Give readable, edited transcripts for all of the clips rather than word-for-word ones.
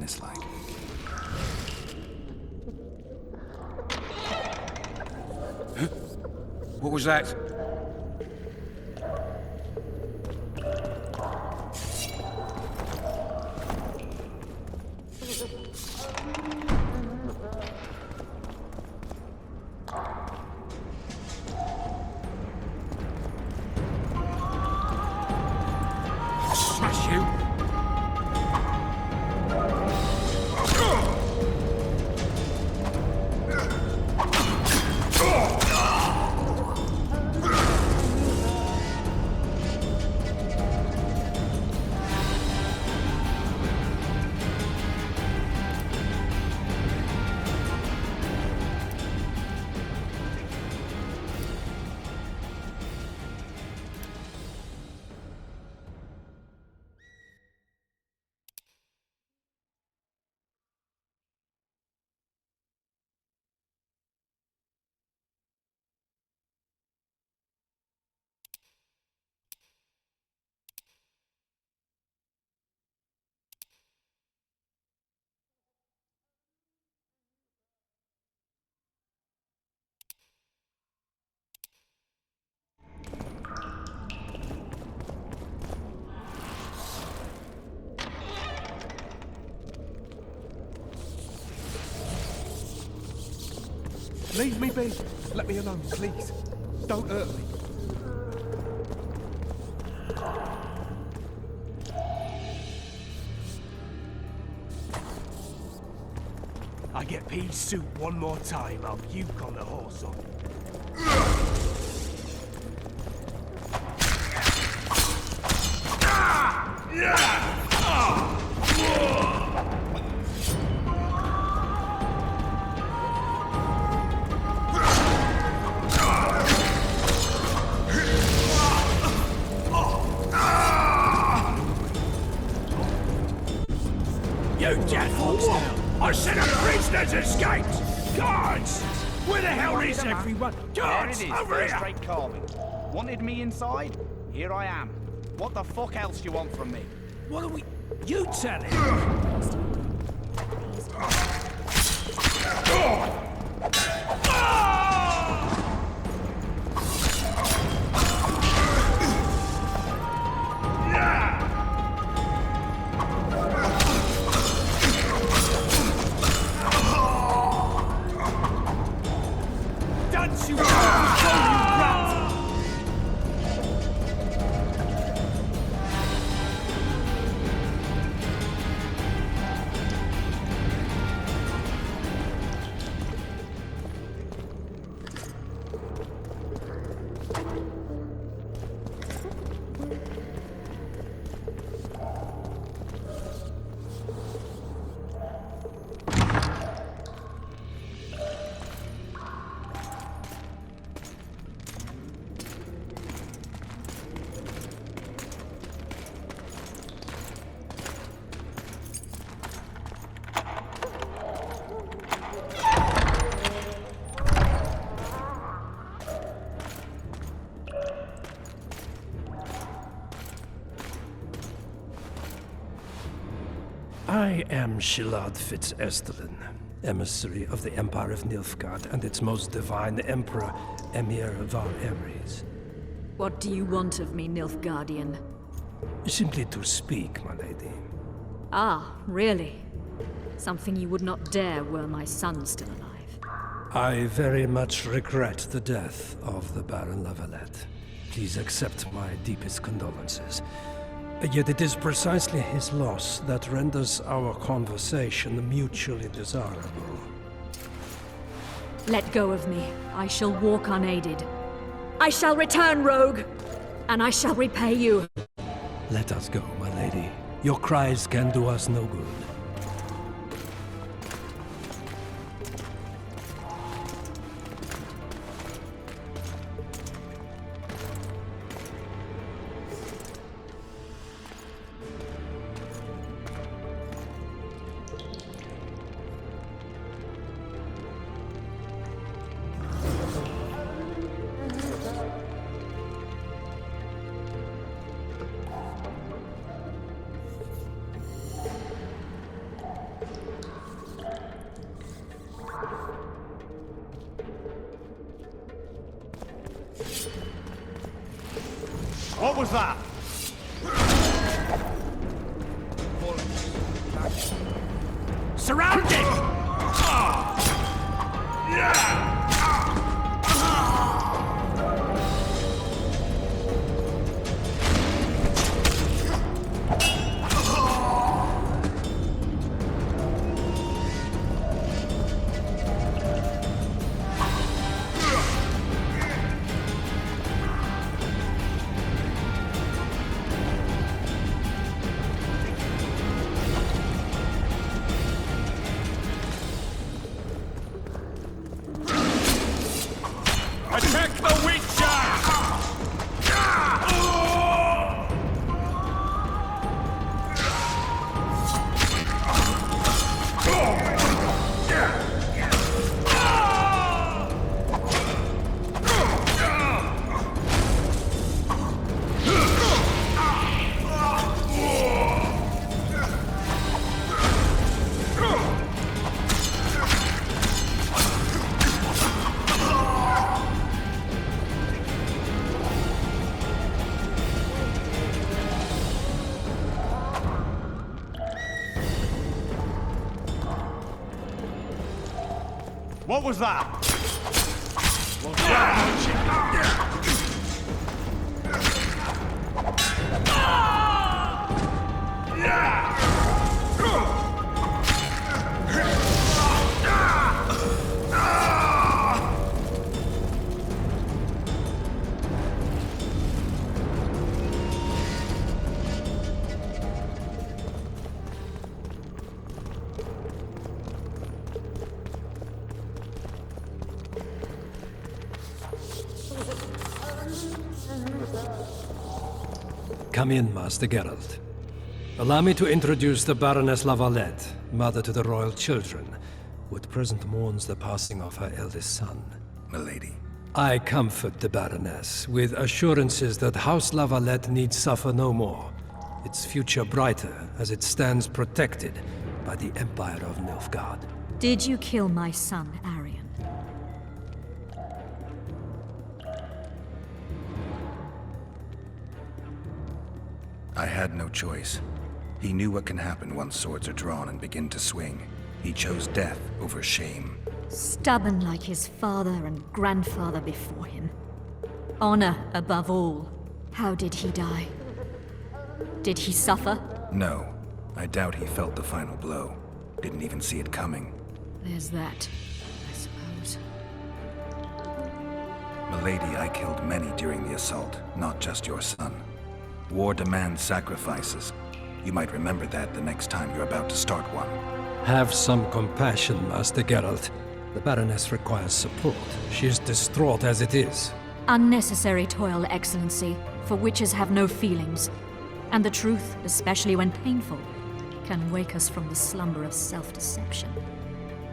this like? Huh? What was that? Smash you! Leave me be. Let me alone, please. Don't hurt me. I get peas soup one more time, I'll puke on the horse. You dead folks now! I said a prisoner's escaped! Guards! Where the hell is everyone? Guards, There it is, over first here! rate calling. Wanted me inside? Here I am. What the fuck else you want from me? What are we... You tell him! Dance you go, you rat! I am Shilad Fitz-Estelin, emissary of the Empire of Nilfgaard and its most divine Emperor, Emir Var Emrys. What do you want of me, Nilfgaardian? Simply to speak, my lady. Ah, really? Something you would not dare were my son still alive. I very much regret the death of the Baron Lavalette. Please accept my deepest condolences. Yet it is precisely his loss that renders our conversation mutually desirable. Let go of me. I shall walk unaided. I shall return, rogue! And I shall repay you. Let us go, my lady. Your cries can do us no good. What was that? Surrounded! Attack the Witcher! What was that? Come in, Master Geralt. Allow me to introduce the Baroness Lavalette, mother to the royal children, who at present mourns the passing of her eldest son. Milady. I comfort the Baroness with assurances that House Lavalette need suffer no more, its future brighter as it stands protected by the Empire of Nilfgaard. Did you kill my son, Arion? I had no choice. He knew what can happen once swords are drawn and begin to swing. He chose death over shame. Stubborn like his father and grandfather before him. Honor above all. How did he die? Did he suffer? No. I doubt he felt the final blow. Didn't even see it coming. There's that, I suppose. Milady, I killed many during the assault, not just your son. War demands sacrifices. You might remember that the next time you're about to start one. Have some compassion, Master Geralt. The Baroness requires support. She is distraught as it is. Unnecessary toil, Excellency, for witches have no feelings. And the truth, especially when painful, can wake us from the slumber of self-deception.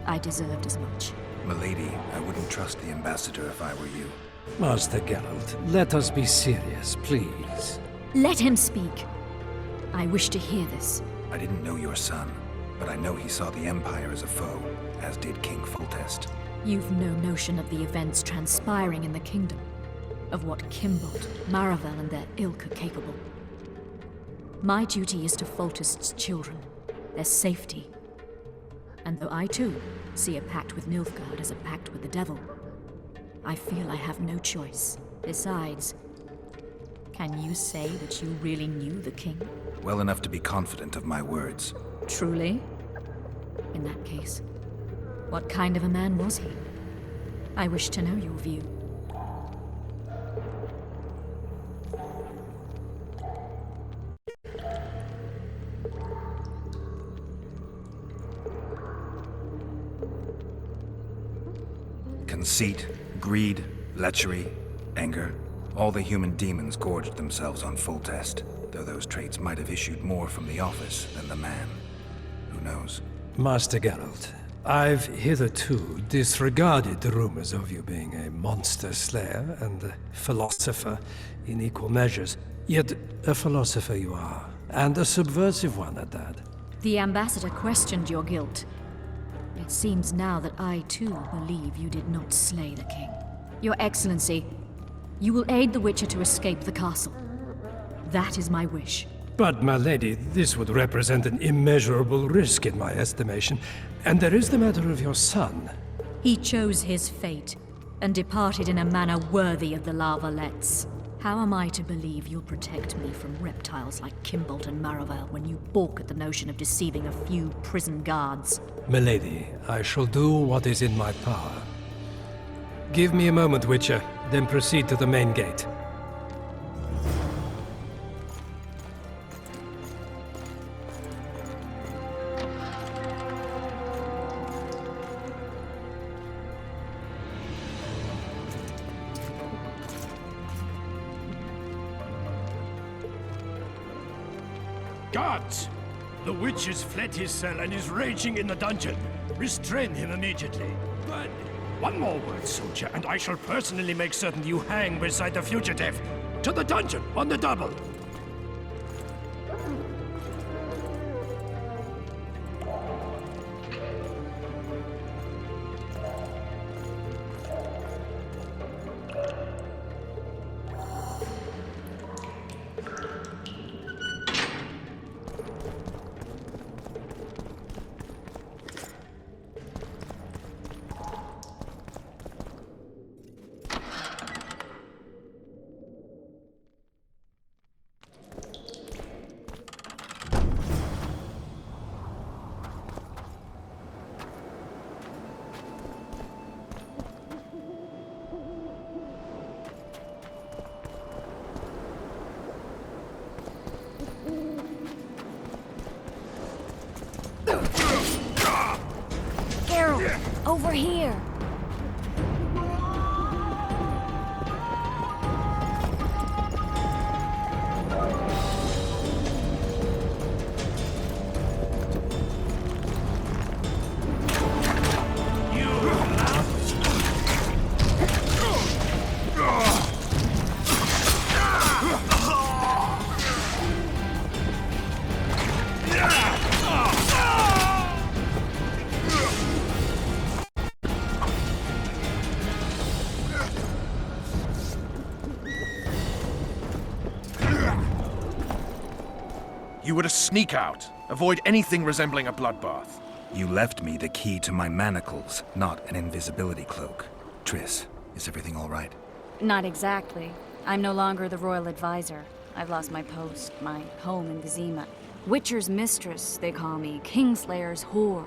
I deserved as much. Milady, I wouldn't trust the ambassador if I were you. Master Geralt, let us be serious, please. Let him speak. I wish to hear this. I didn't know your son, but I know he saw the Empire as a foe, as did King Foltest. You've no notion of the events transpiring in the kingdom, of what Kimbold, Maravel, and their ilk are capable. My duty is to Foltest's children, their safety. And though I too see a pact with Nilfgaard as a pact with the devil, I feel I have no choice. Besides, can you say that you really knew the king? Well enough to be confident of my words. Truly? In that case, what kind of a man was he? I wish to know your view. Conceit, greed, lechery, anger. All the human demons gorged themselves on Foltest, though those traits might have issued more from the office than the man. Who knows? Master Geralt, I've hitherto disregarded the rumors of you being a monster slayer and a philosopher in equal measures. Yet a philosopher you are, and a subversive one at that. The ambassador questioned your guilt. It seems now that I too believe you did not slay the king. Your Excellency, you will aid the Witcher to escape the castle. That is my wish. But, my lady, this would represent an immeasurable risk in my estimation. And there is the matter of your son. He chose his fate, and departed in a manner worthy of the Lavalets. How am I to believe you'll protect me from reptiles like Kimbolt and Maravel when you balk at the notion of deceiving a few prison guards? Milady, I shall do what is in my power. Give me a moment, Witcher, then proceed to the main gate. Guards! The witch has fled his cell and is raging in the dungeon. Restrain him immediately. But one more word, soldier, and I shall personally make certain you hang beside the fugitive. To the dungeon, on the double! Over here! You were to sneak out. Avoid anything resembling a bloodbath. You left me the key to my manacles, not an invisibility cloak. Triss, is everything all right? Not exactly. I'm no longer the royal advisor. I've lost my post, my home in Vizima. Witcher's mistress, they call me. Kingslayer's whore.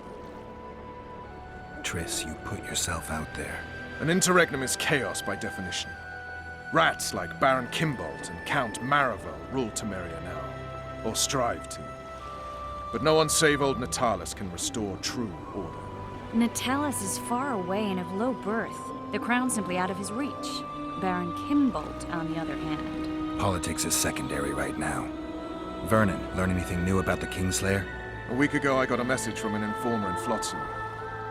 Triss, you put yourself out there. An interregnum is chaos by definition. Rats like Baron Kimbolt and Count Maravel rule Temeria now. Or strive to. But no one save old Natalis can restore true order. Natalis is far away and of low birth. The crown's simply out of his reach. Baron Kimbolt, on the other hand. Politics is secondary right now. Vernon, learn anything new about the Kingslayer? A week ago I got a message from an informer in Flotsam.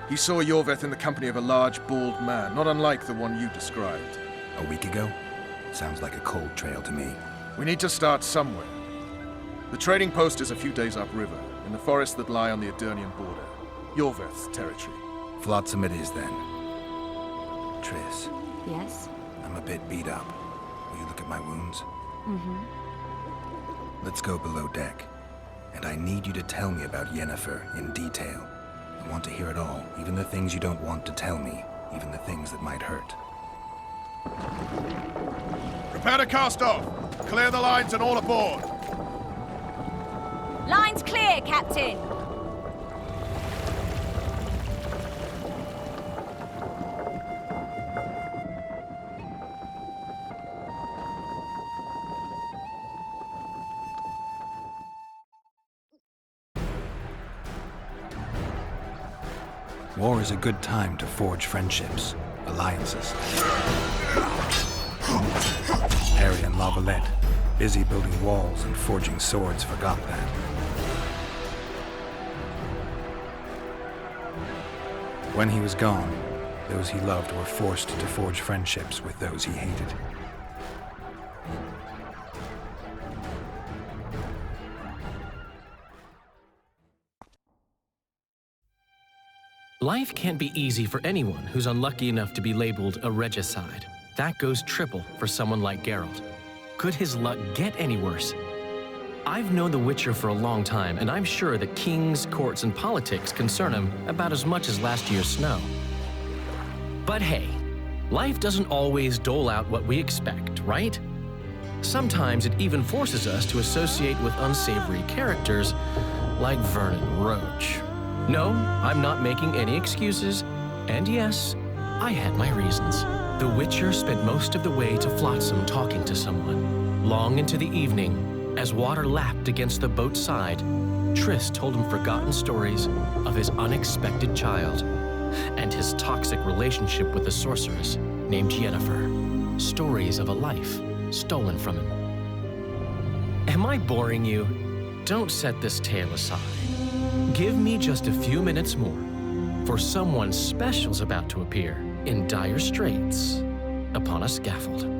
He saw Yorveth in the company of a large, bald man, not unlike the one you described. A week ago? Sounds like a cold trail to me. We need to start somewhere. The trading post is a few days upriver, in the forests that lie on the Edirnian border. Yorveth's territory. Flotsam it is, then. Triss. Yes? I'm a bit beat up. Will you look at my wounds? Mm-hmm. Let's go below deck. And I need you to tell me about Yennefer in detail. I want to hear it all, even the things you don't want to tell me, even the things that might hurt. Prepare to cast off! Clear the lines and all aboard! Line's clear, Captain! War is a good time to forge friendships, alliances. Harry and Lavalette, busy building walls and forging swords, forgot that. When he was gone, those he loved were forced to forge friendships with those he hated. Life can't be easy for anyone who's unlucky enough to be labeled a regicide. That goes triple for someone like Geralt. Could his luck get any worse? I've known the Witcher for a long time, and I'm sure that kings, courts, and politics concern him about as much as last year's snow. But hey, life doesn't always dole out what we expect, right? Sometimes it even forces us to associate with unsavory characters like Vernon Roach. No, I'm not making any excuses, and yes, I had my reasons. The Witcher spent most of the way to Flotsam talking to someone. Long into the evening, as water lapped against the boat's side, Triss told him forgotten stories of his unexpected child and his toxic relationship with a sorceress named Yennefer. Stories of a life stolen from him. Am I boring you? Don't set this tale aside. Give me just a few minutes more, for someone special's about to appear in dire straits upon a scaffold.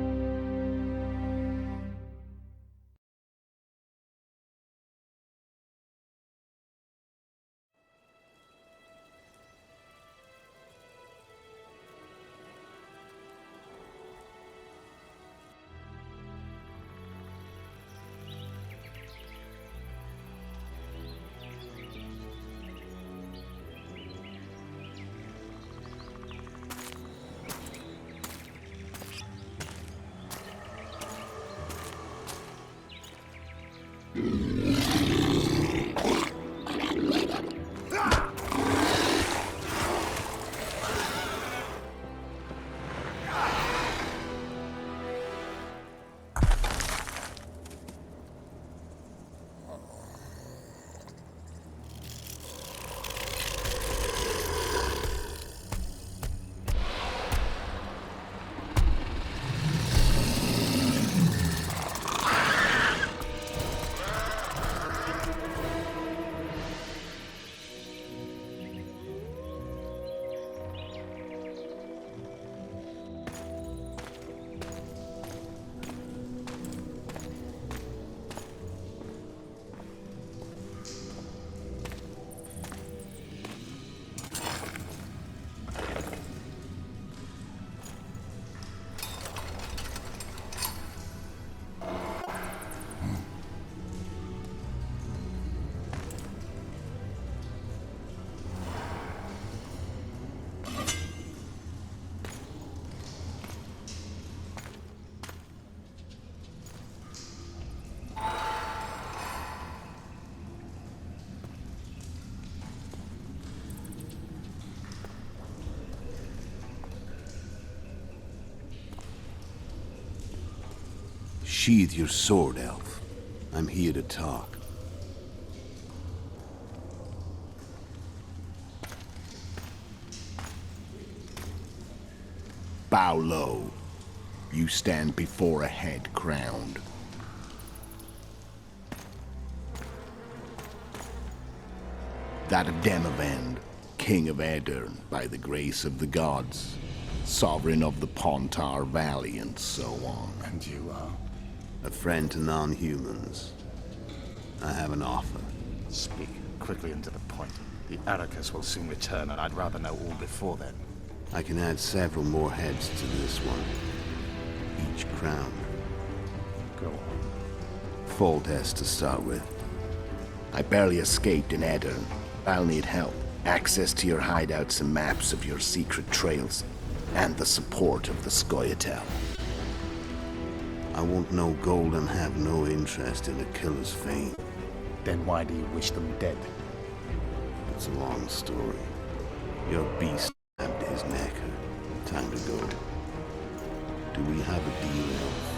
Sheathe your sword, elf. I'm here to talk. Bow low. You stand before a head crowned. That of Demavend, King of Aedirn, by the grace of the gods, sovereign of the Pontar Valley, and so on. And you are? A friend to non-humans. I have an offer. Speak quickly and to the point. The Arrakis will soon return, and I'd rather know all before then. I can add several more heads to this one. Each crowned. Go on. Full test to start with. I barely escaped in Aedirn. I'll need help. Access to your hideouts and maps of your secret trails. And the support of the Scoia'tael. I want no gold and have no interest in a killer's fame. Then why do you wish them dead? It's a long story. Your beast stabbed his neck. Time to go. Do we have a deal, elf?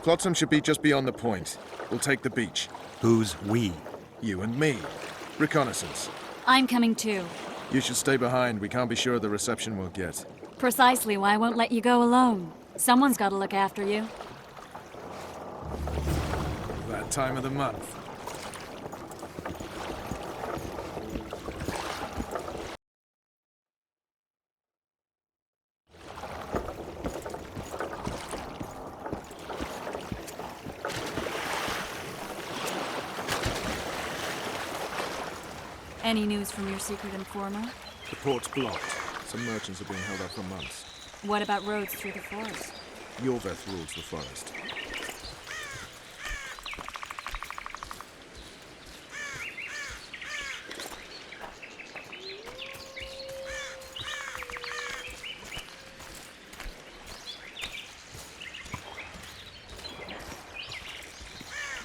Flotsam should be just beyond the point. We'll take the beach. Who's we? You and me. Reconnaissance. I'm coming too. You should stay behind. We can't be sure of the reception we'll get. Precisely why I won't let you go alone. Someone's got to look after you. That time of the month. Any news from your secret informer? The port's blocked. Some merchants are being held up for months. What about roads through the forest? Yorveth rules the forest.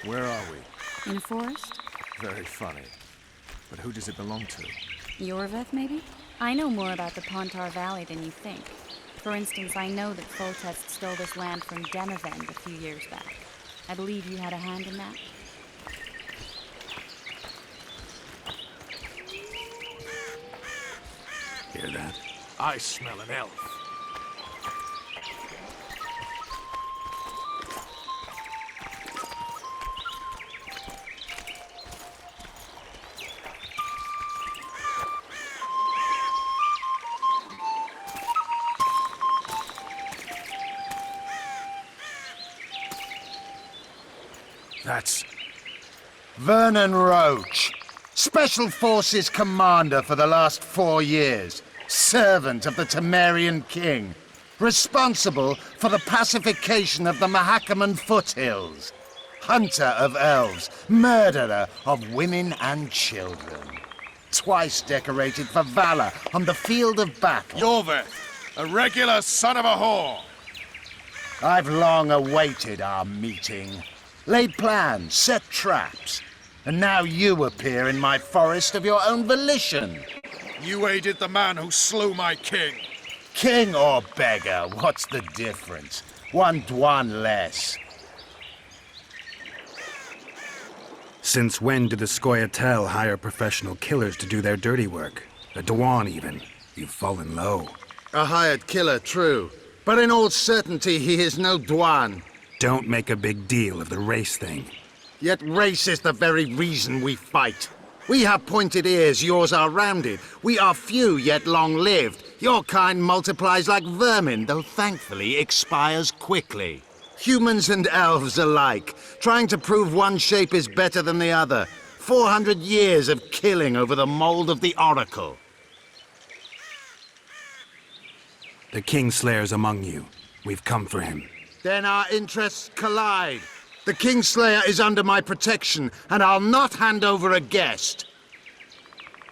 Where are we? In a forest? Very funny. But who does it belong to? Yorveth, maybe? I know more about the Pontar Valley than you think. For instance, I know that Foltest stole this land from Demavend a few years back. I believe you had a hand in that. Hear that? I smell an elf. That's... Vernon Roach, Special Forces Commander for the last 4 years, servant of the Temerian King, responsible for the pacification of the Mahakaman foothills, hunter of elves, murderer of women and children, twice decorated for valor on the field of battle. Yorveth! A regular son of a whore! I've long awaited our meeting. Laid plans, set traps, and now you appear in my forest of your own volition. You aided the man who slew my king. King or beggar, what's the difference? One Dwan less. Since when did the Scoia'tael hire professional killers to do their dirty work? A Dwan, even. You've fallen low. A hired killer, true. But in all certainty, he is no Dwan. Don't make a big deal of the race thing. Yet race is the very reason we fight. We have pointed ears, yours are rounded. We are few, yet long-lived. Your kind multiplies like vermin, though thankfully expires quickly. Humans and elves alike, trying to prove one shape is better than the other. 400 years of killing over the mold of the Oracle. The Kingslayer's among you. We've come for him. Then our interests collide. The Kingslayer is under my protection, and I'll not hand over a guest.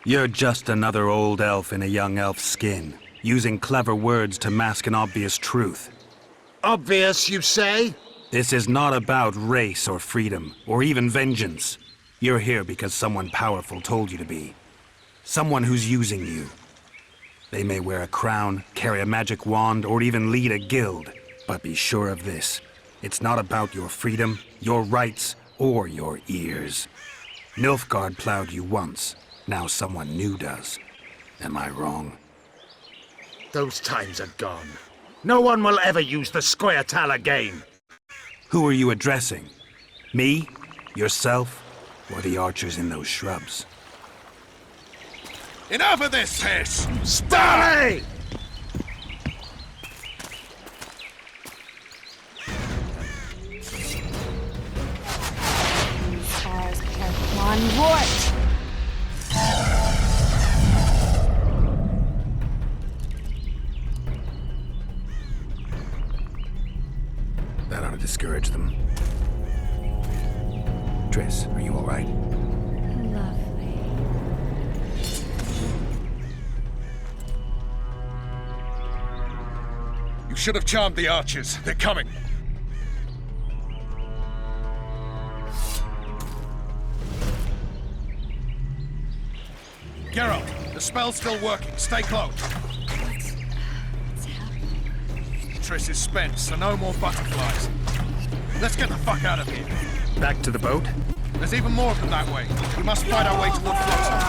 You're just another old elf in a young elf's skin, using clever words to mask an obvious truth. Obvious, you say? This is not about race or freedom, or even vengeance. You're here because someone powerful told you to be. Someone who's using you. They may wear a crown, carry a magic wand, or even lead a guild. But be sure of this. It's not about your freedom, your rights, or your ears. Nilfgaard plowed you once. Now someone new does. Am I wrong? Those times are gone. No one will ever use the Scoia'tael again. Who are you addressing? Me? Yourself? Or the archers in those shrubs? Enough of this, Hiss! Stay! Stars have one wart! That ought to discourage them. Triss, are you all right? Lovely. You should have charmed the archers. They're coming. Geralt, the spell's still working. Stay close. What's happening? Triss is spent, so no more butterflies. Let's get the fuck out of here. Back to the boat? There's even more of them that way. We must fight our way toward Flotsam.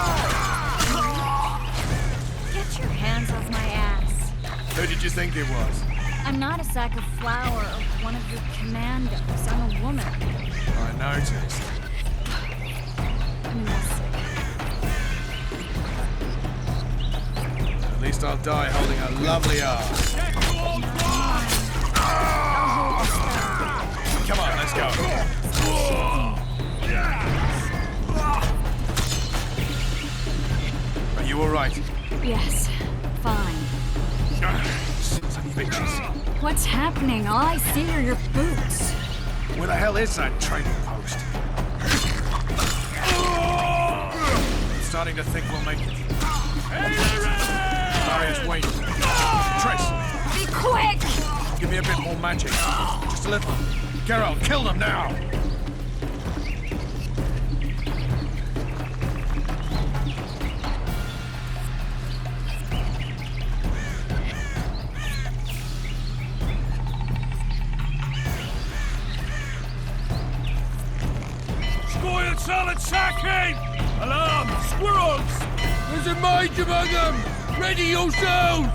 Get your hands off my ass. Who did you think it was? I'm not a sack of flour or one of your commandos. I'm a woman. I noticed. At least I'll die holding a lovely ass. Come on, let's go. Are you all right? Yes, fine. Sons of bitches. What's happening? All I see are your boots. Where the hell is that trading post? I'm starting to think we'll make it. Barrier's waiting. Triss, Be quick! give me a bit more magic. Just a little. Geralt, kill them now! Squired solid sacking! Alarm! Squirrels! There's a mage among them! Ready yourselves!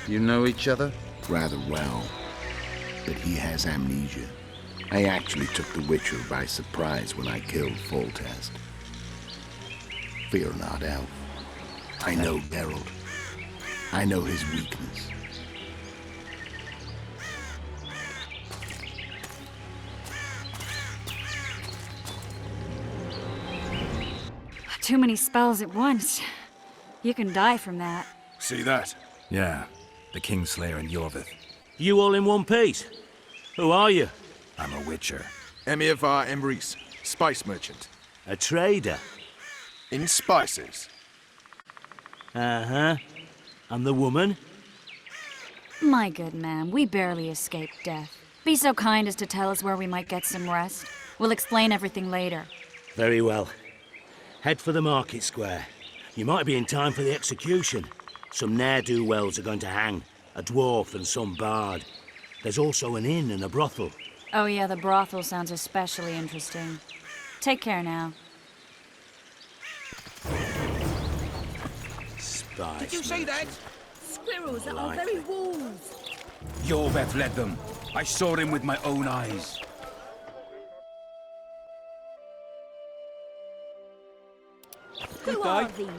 You know each other? Rather well. But he has amnesia. I actually took the Witcher by surprise when I killed Foltest. Fear not, Elf. I know Geralt. I know his weakness. Too many spells at once. You can die from that. See that? Yeah, the Kingslayer and Yorvith. You all in one piece? Who are you? I'm a Witcher. Emir var Emrys, spice merchant. A trader? In spices. Uh-huh. And the woman? My good man, we barely escaped death. Be so kind as to tell us where we might get some rest. We'll explain everything later. Very well. Head for the market square. You might be in time for the execution. Some ne'er-do-wells are going to hang. A dwarf and some bard. There's also an inn and a brothel. Oh yeah, the brothel sounds especially interesting. Take care now. Spice. Did you say that? Squirrels at our very walls. Yorveth led them. I saw him with my own eyes. Who are these?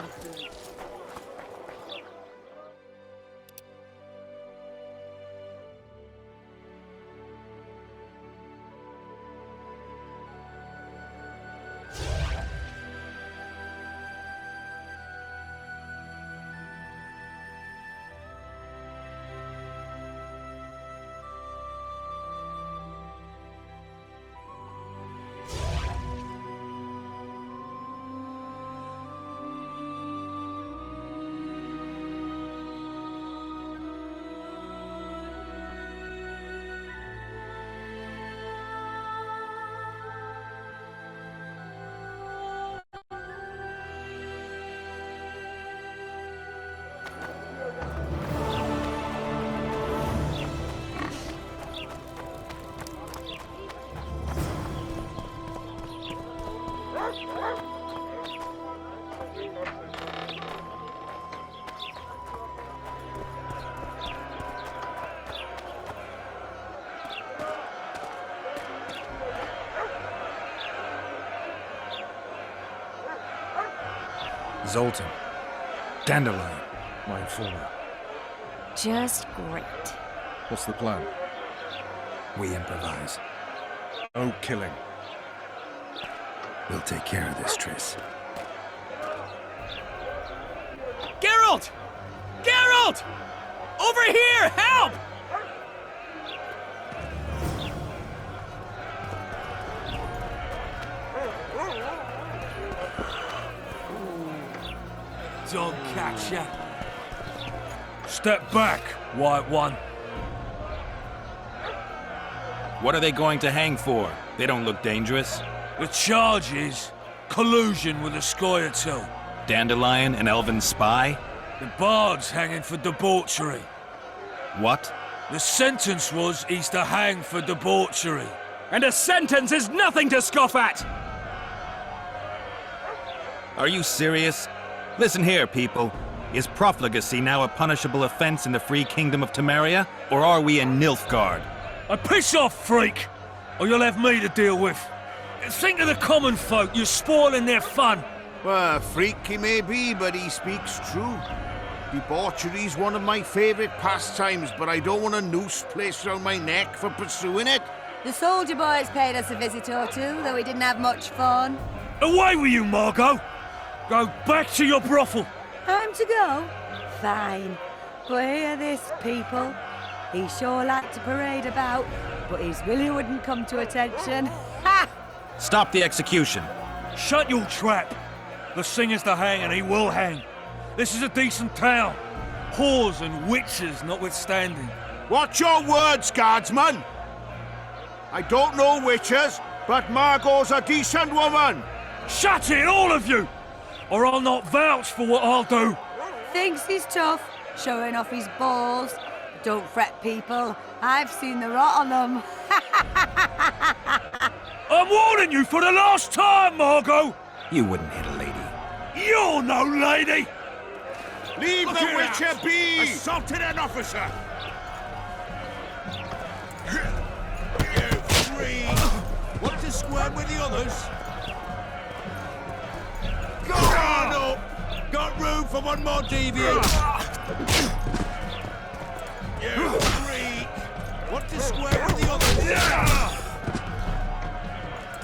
Zoltan. Dandelion. My informer. Just great. What's the plan? We improvise. Oh, killing. We'll take care of this, Triss. Geralt! Geralt! Over here! Help! dog catcher. Step back, White One. What are they going to hang for? They don't look dangerous. The charge is collusion with the Scoia'tael. Dandelion, an elven spy? The bard's hanging for debauchery. What? The sentence was he's to hang for debauchery. And a sentence is nothing to scoff at! Are you serious? Listen here, people. Is profligacy now a punishable offense in the free kingdom of Temeria? Or are we in Nilfgaard? Piss off, freak! Or you'll have me to deal with. Think of the common folk, you're spoiling their fun. Well, freak he may be, but he speaks true. Debauchery's one of my favourite pastimes, but I don't want a noose placed around my neck for pursuing it. The soldier boys paid us a visit or two, though we didn't have much fun. Away with you, Margot! Go back to your brothel. Time to go? Fine. But hear this, people. He sure liked to parade about, but his really wouldn't come to attention. Ha! Stop the execution. Shut your trap. The singer's to hang and he will hang. This is a decent town. Whores and witches notwithstanding. Watch your words, guardsman! I don't know witches, but Margot's a decent woman! Shut it, all of you! Or I'll not vouch for what I'll do. Thinks he's tough, showing off his balls. Don't fret, people. I've seen the rot on them. I'm warning you for the last time, Margot! You wouldn't hit a lady. You're no lady! Leave the witcher be! Assaulted an officer! You freak! Want to square with the others? Go on up! Got room for one more deviant! You freak! Want to square with the others?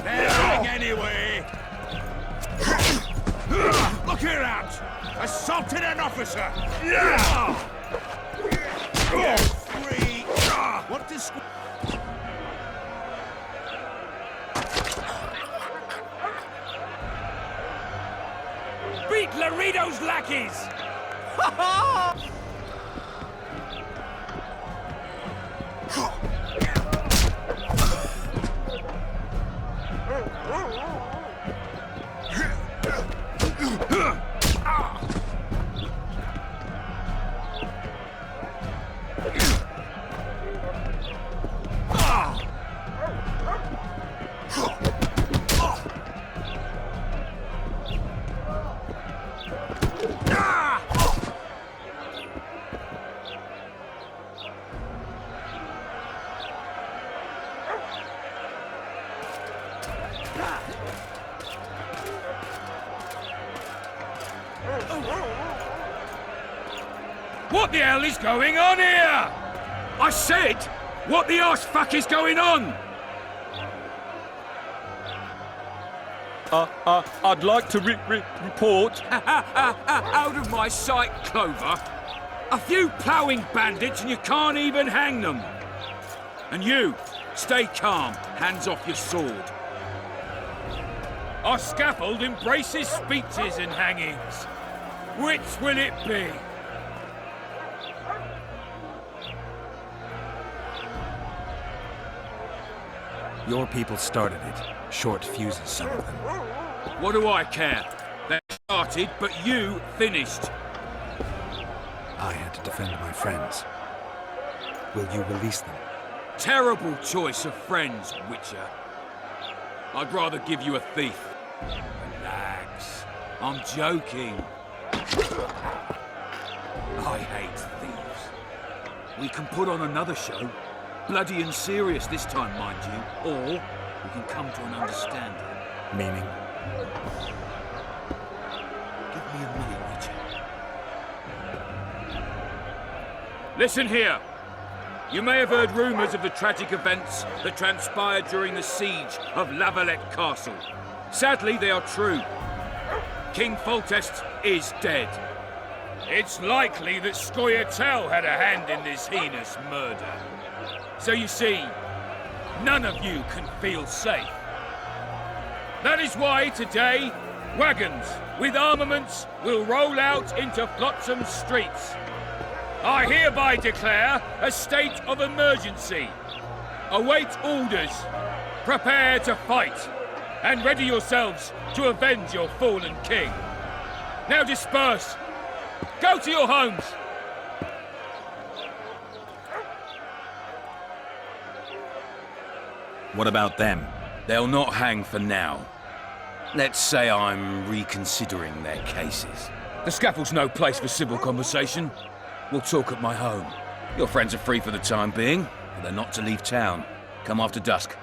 They're hang anyway! Look here out! Assaulted an officer! You freak! Want to square... Beat Laredo's lackeys! What the hell is going on here? I said, what the arse fuck is going on? I'd like to report. Out of my sight, Clover. A few ploughing bandits and you can't even hang them. And you, stay calm, hands off your sword. Our scaffold embraces speeches and hangings. Which will it be? Your people started it. Short fuses, some of them. What do I care? They started, but you finished. I had to defend my friends. Will you release them? Terrible choice of friends, Witcher. I'd rather give you a thief. Relax. I'm joking. I hate thieves. We can put on another show. Bloody and serious this time, mind you. Or we can come to an understanding. Meaning? Give me a minute, Witcher. Listen here. You may have heard rumours of the tragic events that transpired during the siege of La Valette Castle. Sadly, they are true. King Foltest is dead. It's likely that Scoia'tael had a hand in this heinous murder. So you see, none of you can feel safe. That is why today, Wagons with armaments will roll out into Flotsam's streets. I hereby declare a state of emergency. Await orders. Prepare to fight. And ready yourselves to avenge your fallen king. Now disperse. Go to your homes. What about them? They'll not hang for now. Let's say I'm reconsidering their cases. The scaffold's no place for civil conversation. We'll talk at my home. Your friends are free for the time being, but they're not to leave town. Come after dusk.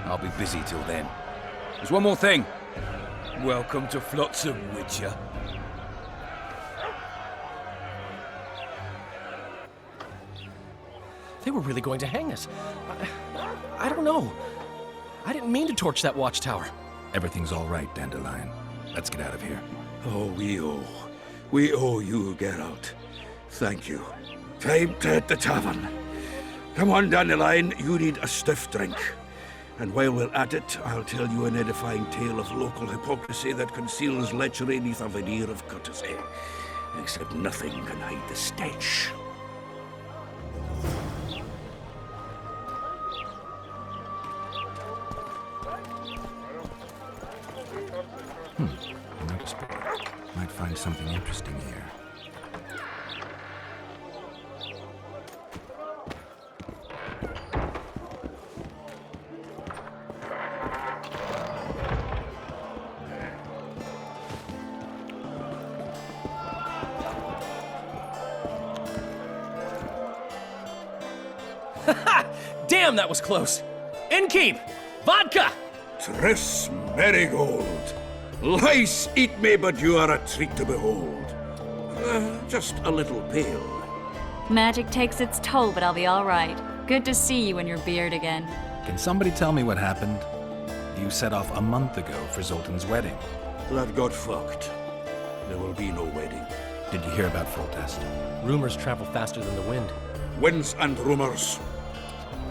I'll be busy till then. There's one more thing. Welcome to Flotsam, Witcher. They were really going to hang us. I don't know. I didn't mean to torch that watchtower. Everything's all right, Dandelion. Let's get out of here. Oh, we owe you, Geralt. Thank you. Time to hit the tavern. Come on, Dandelion, you need a stiff drink. And while we're at it, I'll tell you an edifying tale of local hypocrisy that conceals lechery neath a veneer of courtesy. Except nothing can hide the stench. Notice board. Might find something interesting here. Damn, that was close. Innkeep! Vodka! Tris Marigold. Lice eat me, but you are a treat to behold. Just a little pale. Magic takes its toll, but I'll be all right. Good to see you and your beard again. Can somebody tell me what happened? You set off a month ago for Zoltan's wedding. That got fucked. There will be no wedding. Did you hear about Foltest? Rumors travel faster than the wind. Winds and rumors.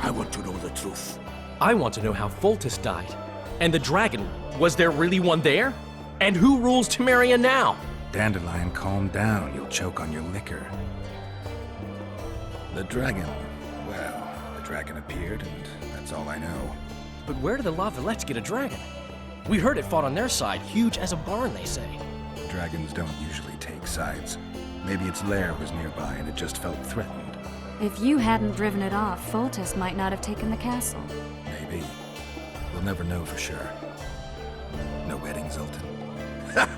I want to know the truth. I want to know how Foltest died. And the dragon, was there really one there? And who rules Temeria now? Dandelion, calm down. You'll choke on your liquor. The dragon. Well, the dragon appeared, and that's all I know. But where did the Lavalettes get a dragon? We heard it fought on their side, huge as a barn, they say. Dragons don't usually take sides. Maybe its lair was nearby and it just felt threatened. If you hadn't driven it off, Foltest might not have taken the castle. Maybe. We'll never know for sure. No wedding, Zoltan. Ha!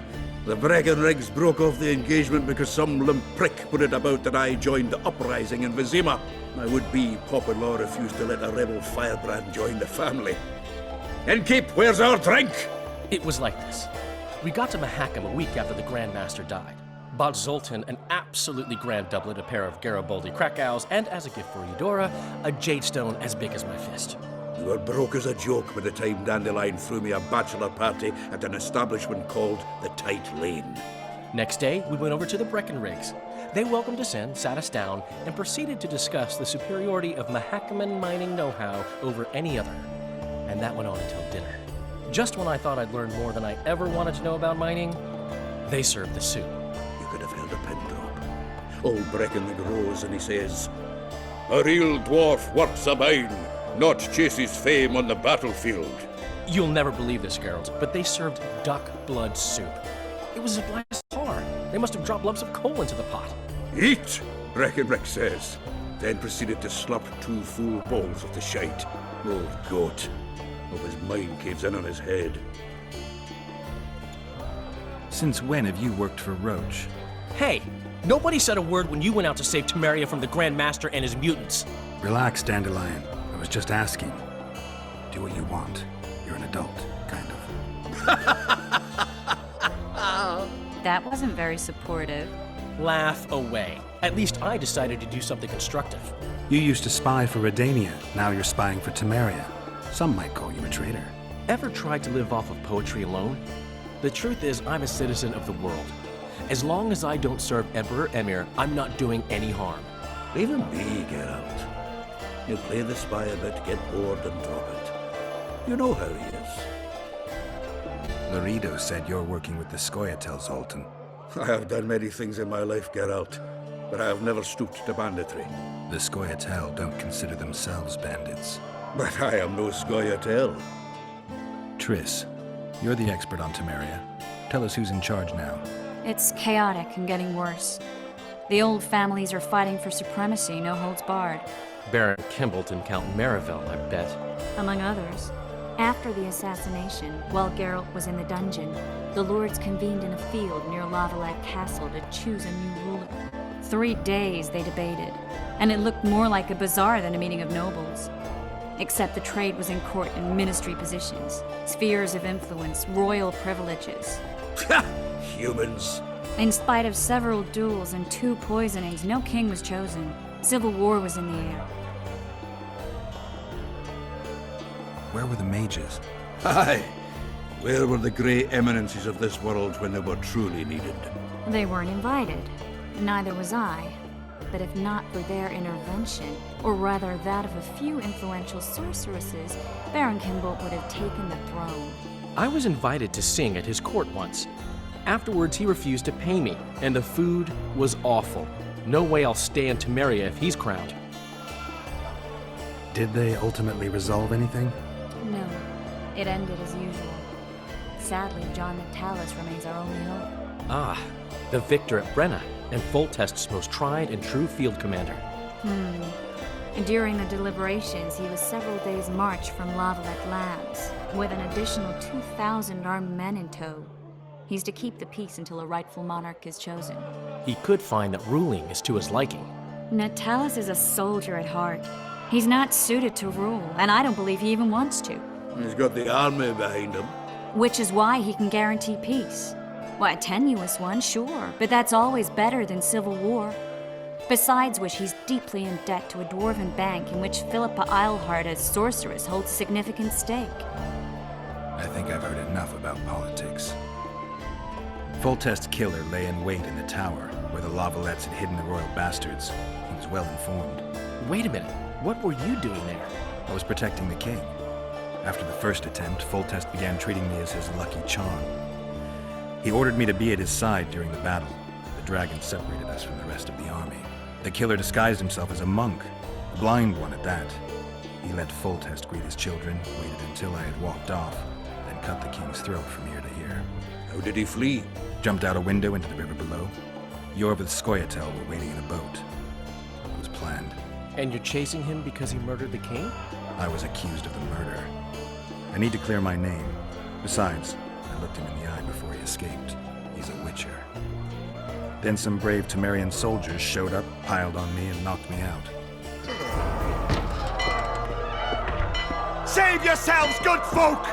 The Breckenrigs broke off the engagement because some limp prick put it about that I joined the uprising in Vizima. My would-be pop-in-law refused to let a rebel firebrand join the family. Innkeep, where's our drink? It was like this. We got to Mahakam a week after the Grand Master died. Bought Zoltan an absolutely grand doublet, a pair of Garibaldi Krakau's, and as a gift for Eudora, a jade stone as big as my fist. You were broke as a joke by the time Dandelion threw me a bachelor party at an establishment called the Tight Lane. Next day, we went over to the Breckenrigs. They welcomed us in, sat us down, and proceeded to discuss the superiority of Mahakaman mining know-how over any other. And that went on until dinner. Just when I thought I'd learned more than I ever wanted to know about mining, they served the soup. You could have held a pin drop. Old Breckenrig rose and he says, "A real dwarf works a mine, not chases fame on the battlefield." You'll never believe this, Geralt, but they served duck blood soup. It was as black as tar. They must have dropped lumps of coal into the pot. "Eat," Breckenrig says, then proceeded to slurp 2 full bowls of the shite. Old goat. Hope his mind caves in on his head. Since when have you worked for Roach? Hey, nobody said a word when you went out to save Temeria from the Grand Master and his mutants. Relax, Dandelion. I was just asking. Do what you want. You're an adult, kind of. That wasn't very supportive. Laugh away. At least I decided to do something constructive. You used to spy for Redania. Now you're spying for Temeria. Some might call you a traitor. Ever tried to live off of poetry alone? The truth is, I'm a citizen of the world. As long as I don't serve Emperor Emir, I'm not doing any harm. Even me, Geralt. You play the spy a bit, get bored and drop it. You know how he is. Alvarido said you're working with the Scoia'tael, Zoltan. I have done many things in my life, Geralt, but I have never stooped to banditry. The Scoia'tael don't consider themselves bandits. But I am no Scoia'tael. Triss, you're the expert on Temeria. Tell us who's in charge now. It's chaotic and getting worse. The old families are fighting for supremacy, no holds barred. Baron Kimbolt and Count Marivelle, I bet. Among others. After the assassination, while Geralt was in the dungeon, the lords convened in a field near Lavalette Castle to choose a new ruler. 3 days they debated, and it looked more like a bazaar than a meeting of nobles. Except the trade was in court and ministry positions, spheres of influence, royal privileges. Humans. In spite of several duels and 2 poisonings, no king was chosen. Civil war was in the air. Where were the mages? Aye. Where were the great eminences of this world when they were truly needed? They weren't invited. Neither was I. But if not for their intervention, or rather that of a few influential sorceresses, Baron Kimbolt would have taken the throne. I was invited to sing at his court once. Afterwards, he refused to pay me, and the food was awful. No way I'll stay in Temeria if he's crowned. Did they ultimately resolve anything? No. It ended as usual. Sadly, John Natalis remains our only hope. Ah, the victor at Brenna, and Foltest's most tried and true field commander. And during the deliberations, he was several days' march from Lavalette Labs, with an additional 2,000 armed men in tow. He's to keep the peace until a rightful monarch is chosen. He could find that ruling is to his liking. Natalis is a soldier at heart. He's not suited to rule, and I don't believe he even wants to. He's got the army behind him. Which is why he can guarantee peace. Well, a tenuous one, sure, but that's always better than civil war. Besides which, he's deeply in debt to a dwarven bank in which Philippa Eilhart, as sorceress, holds significant stake. I think I've heard enough about politics. Foltest's killer lay in wait in the tower, where the Lavalettes had hidden the royal bastards. He was well informed. Wait a minute, what were you doing there? I was protecting the king. After the first attempt, Foltest began treating me as his lucky charm. He ordered me to be at his side during the battle. The dragon separated us from the rest of the army. The killer disguised himself as a monk, a blind one at that. He let Foltest greet his children, waited until I had walked off, then cut the king's throat from ear to ear. How did he flee? Jumped out a window into the river below. Yorv with Scoia'tael were waiting in a boat. It was planned. And you're chasing him because he murdered the king? I was accused of the murder. I need to clear my name. Besides, I looked him in the eye before he escaped. He's a witcher. Then some brave Temerian soldiers showed up, piled on me, and knocked me out. Save yourselves, good folk!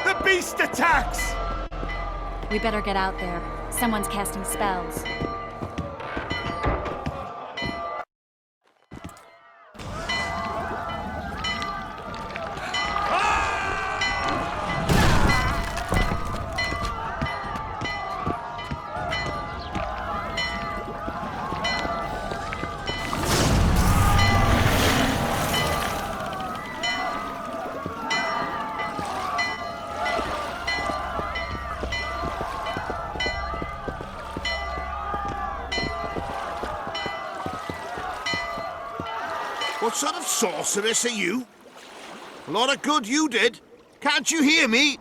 The beast attacks! We better get out there. Someone's casting spells. What sort of sorceress are you? A lot of good you did. Can't you hear me?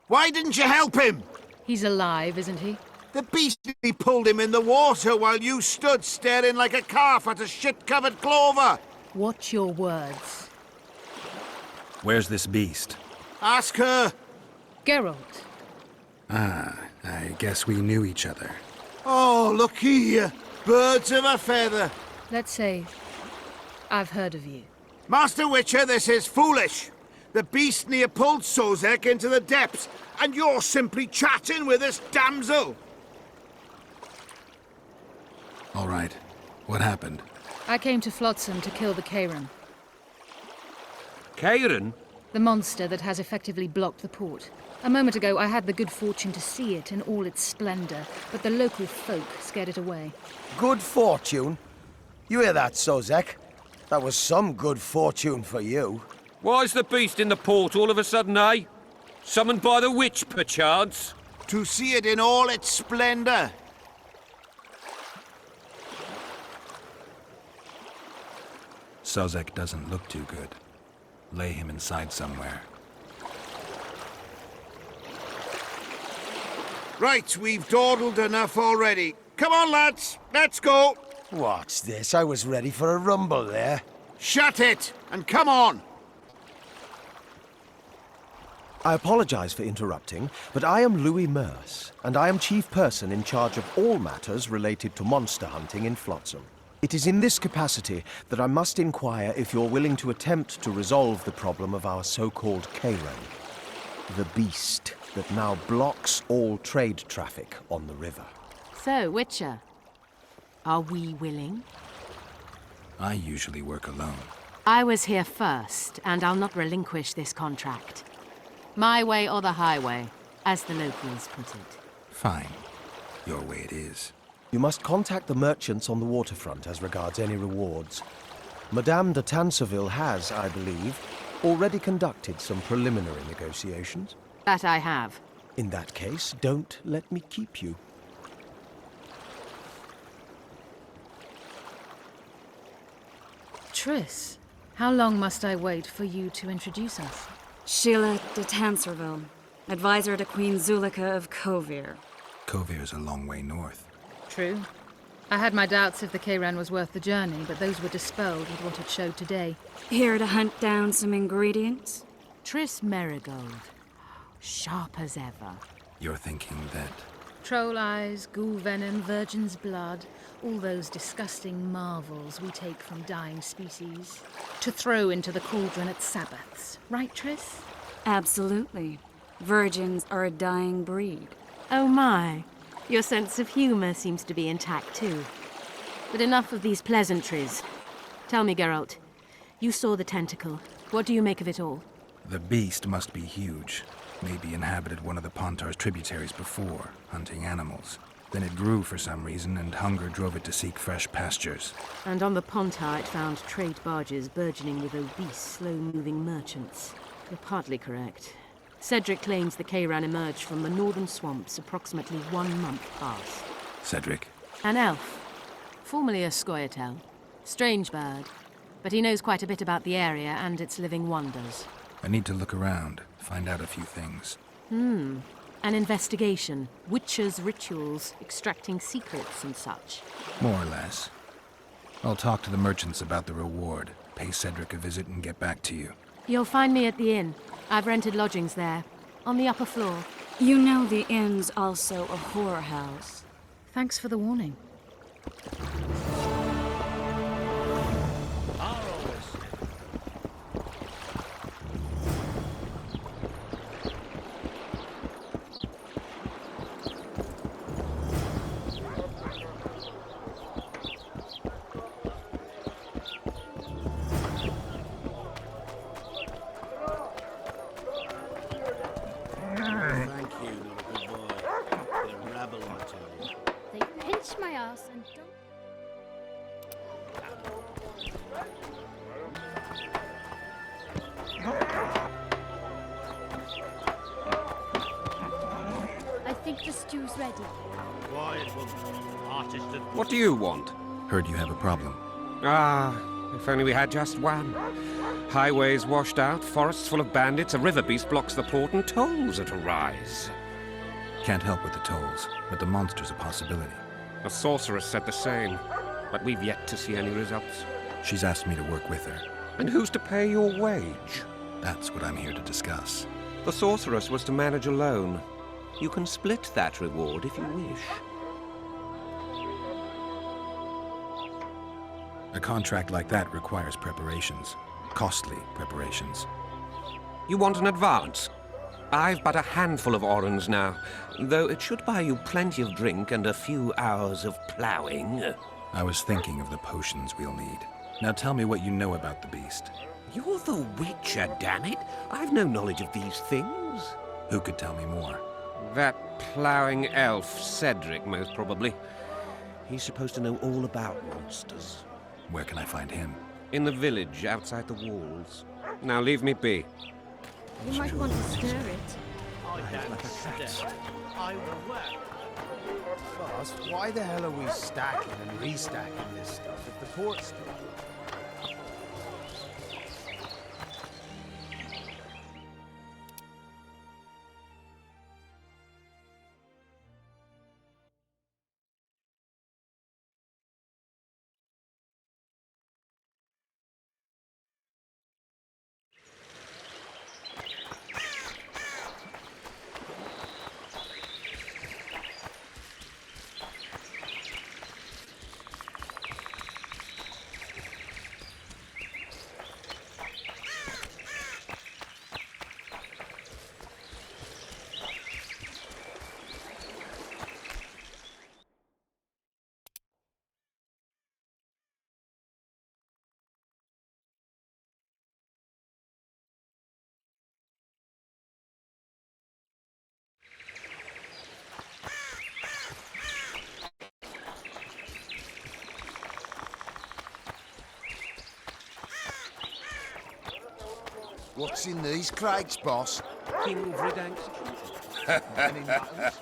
Why didn't you help him? He's alive, isn't he? The beast pulled him in the water while you stood staring like a calf at a shit-covered clover. Watch your words. Where's this beast? Ask her. Geralt. Ah, I guess we knew each other. Oh, look here. Birds of a feather. Let's say I've heard of you. Master Witcher, this is foolish. The beast near pulled Sozek into the depths, and you're simply chatting with this damsel. All right. What happened? I came to Flotsam to kill the Kairan. Kairan? The monster that has effectively blocked the port. A moment ago, I had the good fortune to see it in all its splendor, but the local folk scared it away. Good fortune? You hear that, Sozek? That was some good fortune for you. Why's the beast in the port all of a sudden, eh? Summoned by the witch, perchance? To see it in all its splendor. Sozek doesn't look too good. Lay him inside somewhere. Right, we've dawdled enough already. Come on, lads, let's go. What's this? I was ready for a rumble there. Shut it, and come on. I apologize for interrupting, but I am Louis Merce, and I am chief person in charge of all matters related to monster hunting in Flotsam. It is in this capacity that I must inquire if you're willing to attempt to resolve the problem of our so-called Karen, the beast that now blocks all trade traffic on the river. So, Witcher, are we willing? I usually work alone. I was here first, and I'll not relinquish this contract. My way or the highway, as the locals put it. Fine. Your way it is. You must contact the merchants on the waterfront as regards any rewards. Madame de Tanseville has, I believe, already conducted some preliminary negotiations. That I have. In that case, don't let me keep you. Triss, how long must I wait for you to introduce us? Sheila de Tanserville, advisor to Queen Zulika of Kovir. Kovir's a long way north. True. I had my doubts if the Kayran was worth the journey, but those were dispelled with what it showed today. Here to hunt down some ingredients? Triss Merigold. Sharp as ever. You're thinking that... Troll eyes, ghoul venom, virgin's blood, all those disgusting marvels we take from dying species, to throw into the cauldron at Sabbaths. Right, Triss? Absolutely. Virgins are a dying breed. Oh my. Your sense of humor seems to be intact too. But enough of these pleasantries. Tell me, Geralt, you saw the tentacle. What do you make of it all? The beast must be huge. Maybe inhabited one of the Pontar's tributaries before, hunting animals. Then it grew for some reason, and hunger drove it to seek fresh pastures. And on the Pontar it found trade barges burgeoning with obese, slow-moving merchants. You're partly correct. Cedric claims the Kayran emerged from the northern swamps approximately 1 month past. Cedric? An elf. Formerly a Scoia'tael. Strange bird. But he knows quite a bit about the area and its living wonders. I need to look around, find out a few things. An investigation. Witcher's rituals, extracting secrets and such. More or less. I'll talk to the merchants about the reward, pay Cedric a visit and get back to you. You'll find me at the inn. I've rented lodgings there, on the upper floor. You know the inn's also a whorehouse. Thanks for the warning. My ass and don't... I think the stew's ready. Quiet, woman. Artist and... What do you want? Heard you have a problem. Ah, if only we had just one. Highways washed out, forests full of bandits, a river beast blocks the port, and tolls at a rise. Can't help with the tolls, but the monster's a possibility. A sorceress said the same, but we've yet to see any results. She's asked me to work with her. And who's to pay your wage? That's what I'm here to discuss. The sorceress was to manage alone. You can split that reward if you wish. A contract like that requires preparations. Costly preparations. You want an advance? I've but a handful of orens now, though it should buy you plenty of drink and a few hours of ploughing. I was thinking of the potions we'll need. Now tell me what you know about the beast. You're the Witcher, damn it! I've no knowledge of these things. Who could tell me more? That ploughing elf, Cedric, most probably. He's supposed to know all about monsters. Where can I find him? In the village, outside the walls. Now leave me be. You might want to stir it. I will work. Boss, why the hell are we stacking and restacking this stuff if the port's still? What's in these crates, boss? Kindred executed. Any muttons?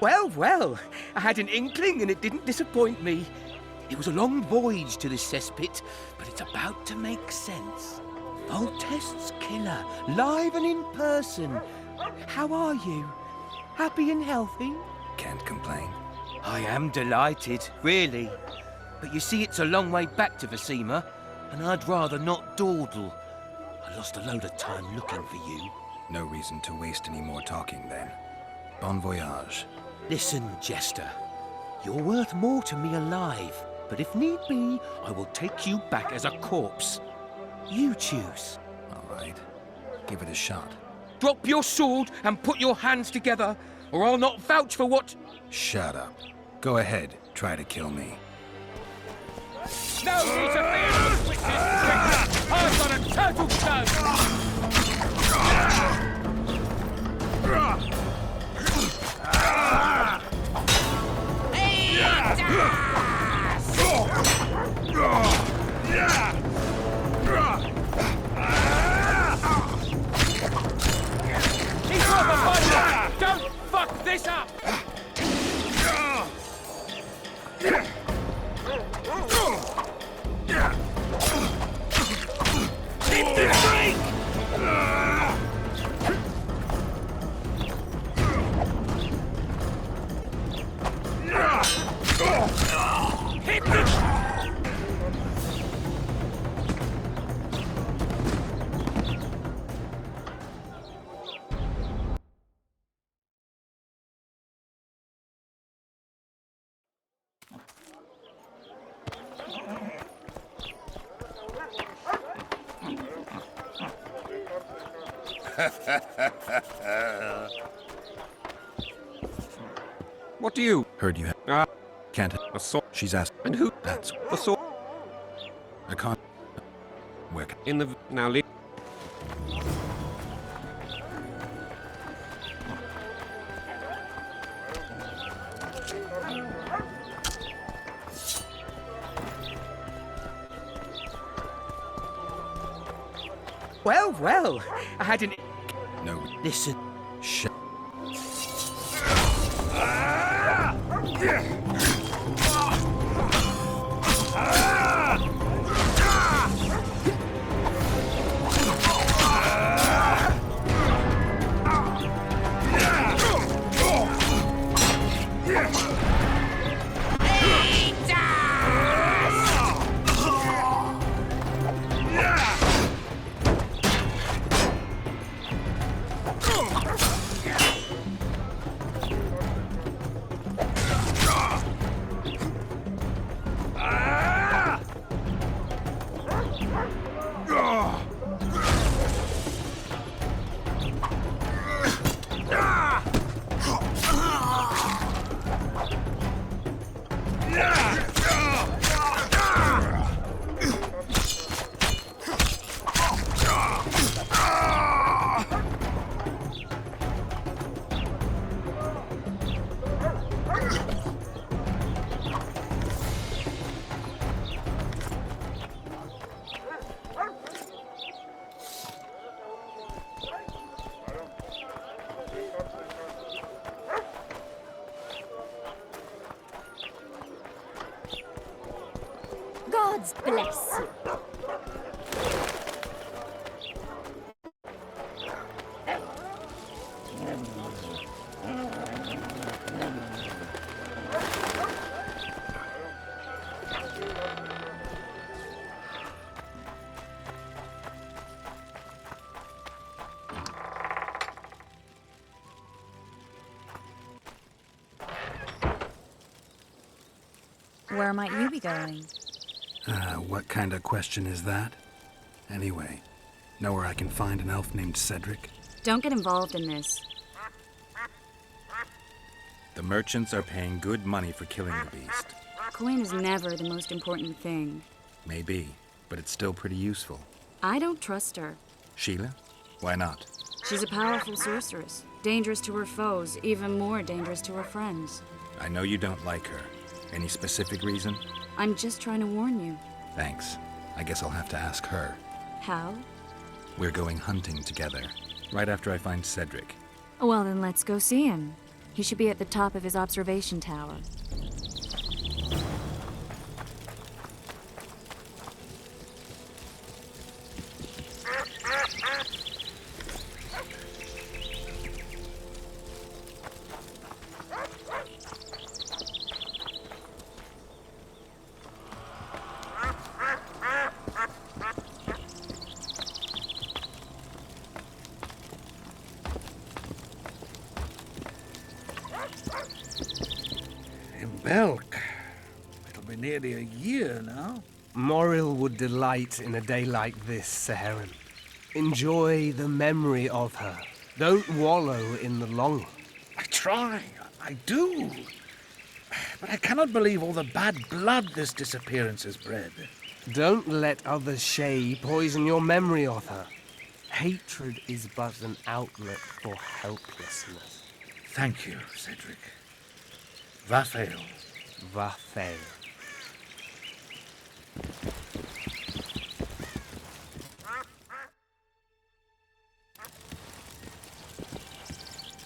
Well, well, I had an inkling and it didn't disappoint me. It was a long voyage to this cesspit, but it's about to make sense. Voltest's killer, live and in person. How are you? Happy and healthy? Can't complain. I am delighted, really. But you see, it's a long way back to Vasima, and I'd rather not dawdle. I lost a load of time looking for you. No reason to waste any more talking, then. Bon voyage. Listen, Jester. You're worth more to me alive, but if need be, I will take you back as a corpse. You choose. All right. Give it a shot. Drop your sword and put your hands together, or I'll not vouch for what... Shut up. Go ahead. Try to kill me. No interference with witches! I've got a turtle stone! He's off the fire! Don't fuck this up! Hit the drink! Hit the... What do you? Heard you have... Can't... A sword. She's asked... And who? That's... A sword. I can't... Where can... In the... Now leave. Well, well, I had an... No. Listen. Shut... Gods bless you. Where might you be going? What kind of question is that? Anyway, know where I can find an elf named Cedric? Don't get involved in this. The merchants are paying good money for killing the beast. Coin is never the most important thing. Maybe, but it's still pretty useful. I don't trust her. Sheila? Why not? She's a powerful sorceress. Dangerous to her foes, even more dangerous to her friends. I know you don't like her. Any specific reason? I'm just trying to warn you. Thanks. I guess I'll have to ask her. How? We're going hunting together, right after I find Cedric. Well, then let's go see him. He should be at the top of his observation tower. Belk. It'll be nearly a year now. Moril would delight in a day like this, Saharan. Enjoy the memory of her. Don't wallow in the longing. I try. I do. But I cannot believe all the bad blood this disappearance has bred. Don't let others' Shay poison your memory of her. Hatred is but an outlet for helplessness. Thank you, Cedric. Vafael. Vafael.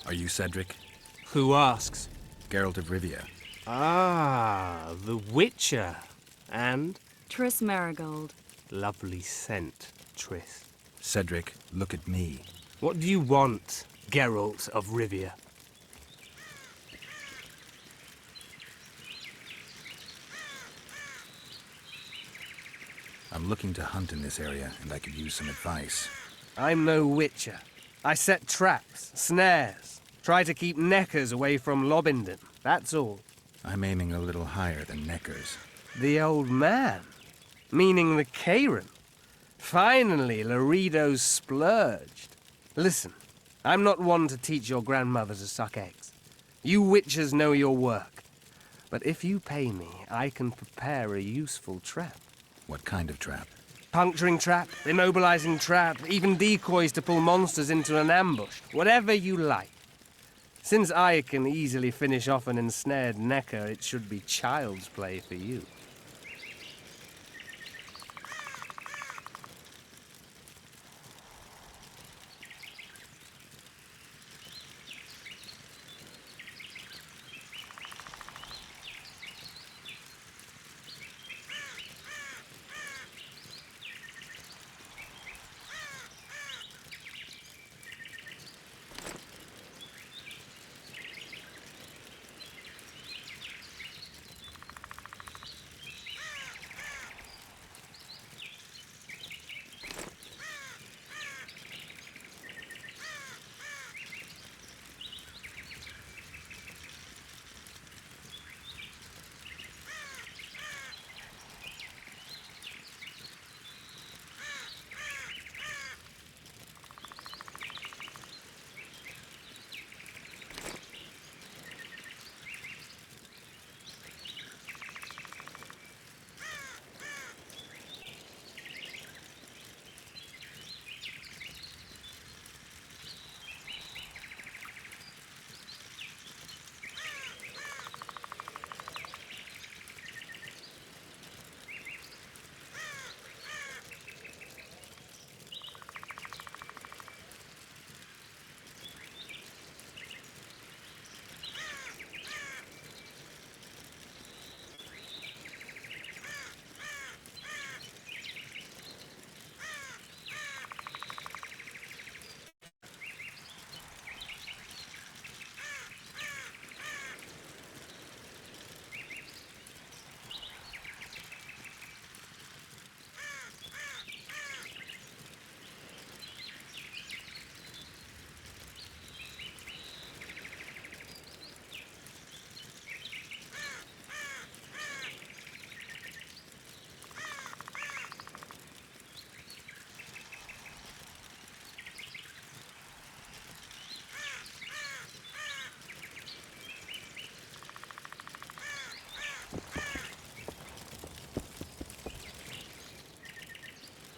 Are you Cedric? Who asks? Geralt of Rivia. Ah, the Witcher. And? Triss Marigold. Lovely scent, Triss. Cedric, look at me. What do you want, Geralt of Rivia? I'm looking to hunt in this area, and I could use some advice. I'm no witcher. I set traps, snares, try to keep neckers away from Lobindon, that's all. I'm aiming a little higher than neckers. The old man? Meaning the Karen? Finally, Laredo's splurged. Listen, I'm not one to teach your grandmother to suck eggs. You witchers know your work. But if you pay me, I can prepare a useful trap. What kind of trap? Puncturing trap, immobilizing trap, even decoys to pull monsters into an ambush. Whatever you like. Since I can easily finish off an ensnared necker, it should be child's play for you.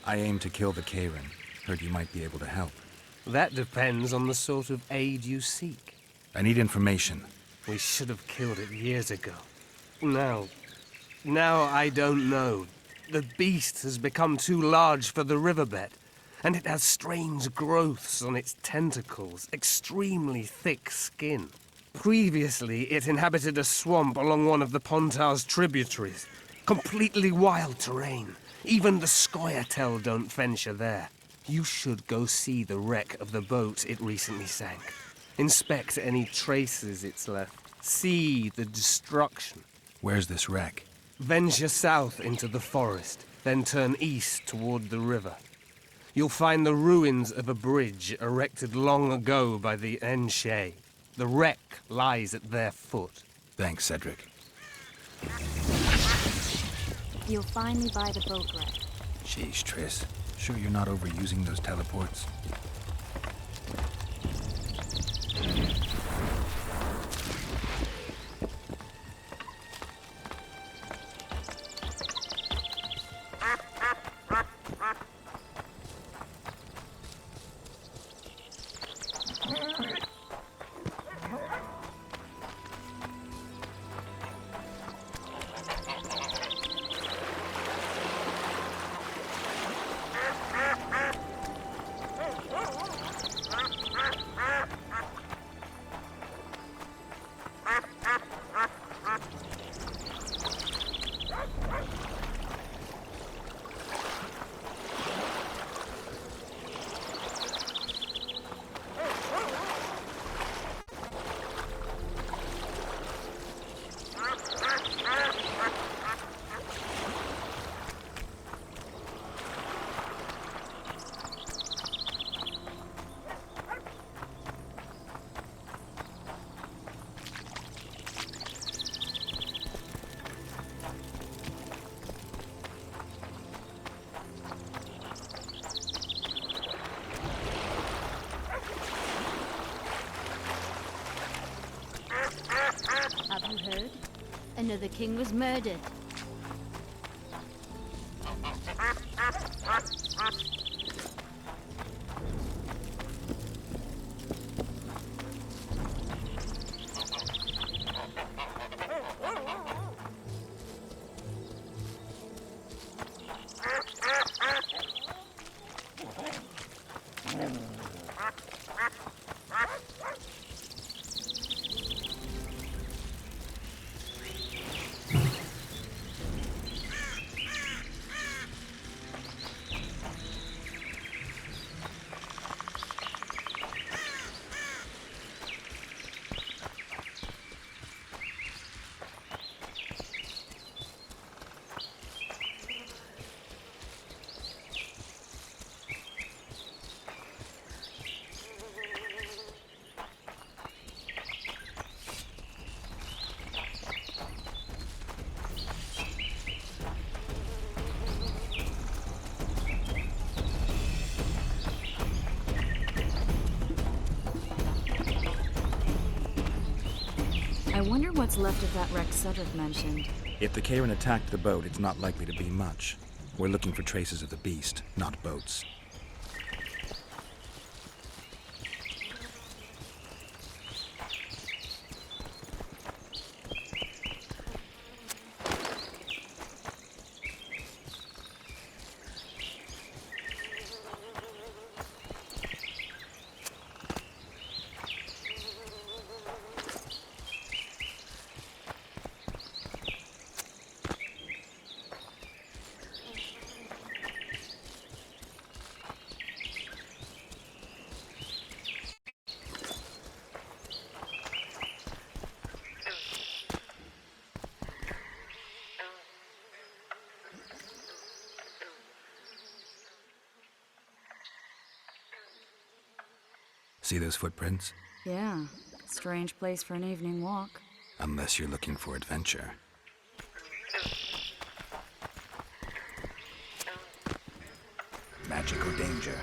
I aim to kill the Karen. Heard you might be able to help. That depends on the sort of aid you seek. I need information. We should have killed it years ago. Now I don't know. The beast has become too large for the riverbed, and it has strange growths on its tentacles, extremely thick skin. Previously, it inhabited a swamp along one of the Pontar's tributaries. Completely wild terrain. Even the Scoia'tael don't venture there. You should go see the wreck of the boat it recently sank. Inspect any traces it's left. See the destruction. Where's this wreck? Venture south into the forest, then turn east toward the river. You'll find the ruins of a bridge erected long ago by the Enshe. The wreck lies at their foot. Thanks, Cedric. You'll find me by the boat wreck. Sheesh, Triss. Sure you're not overusing those teleports? Have you heard? Another king was murdered. I wonder what's left of that wreck Cedric mentioned. If the Karen attacked the boat, it's not likely to be much. We're looking for traces of the beast, not boats. See those footprints? Yeah, strange place for an evening walk. Unless you're looking for adventure. Magic or danger?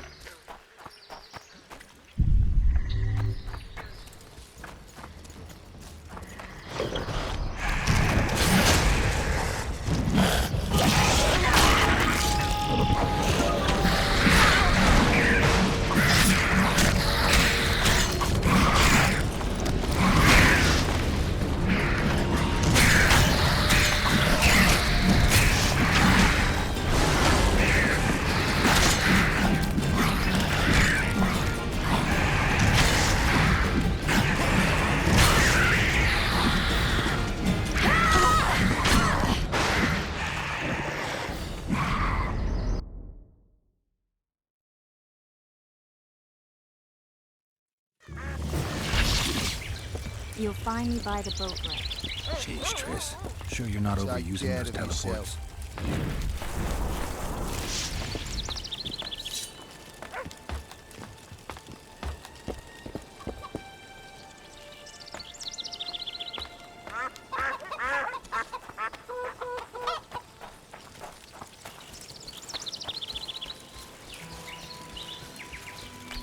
You'll find me by the boat wreck. Jeez, Triss. Sure you're not overusing those teleports?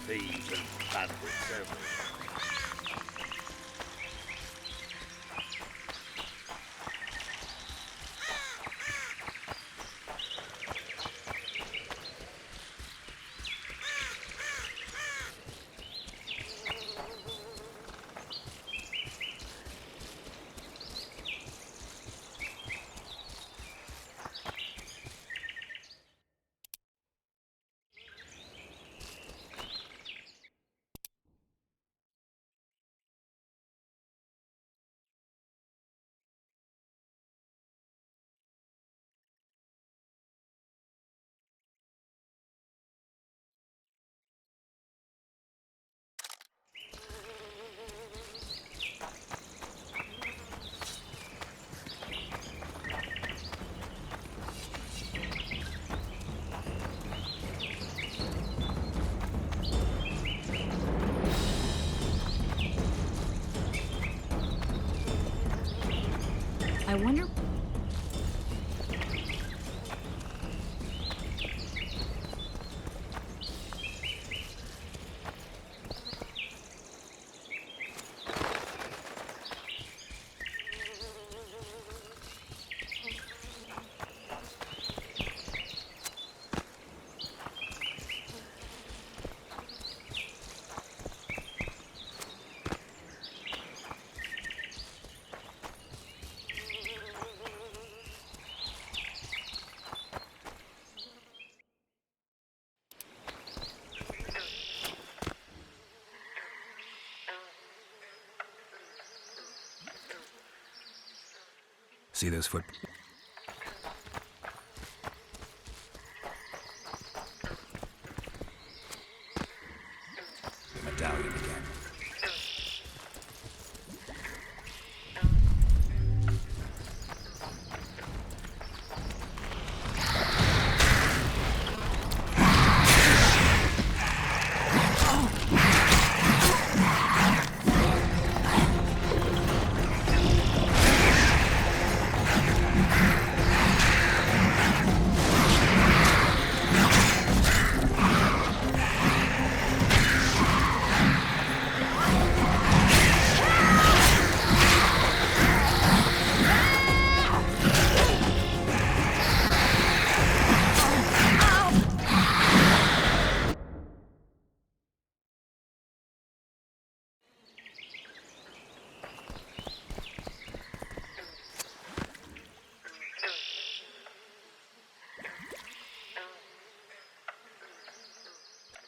Thieves and bandits everywhere. I wonder... See those foot... The medallion again.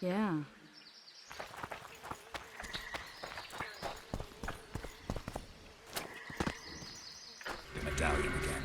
Yeah. The medallion again.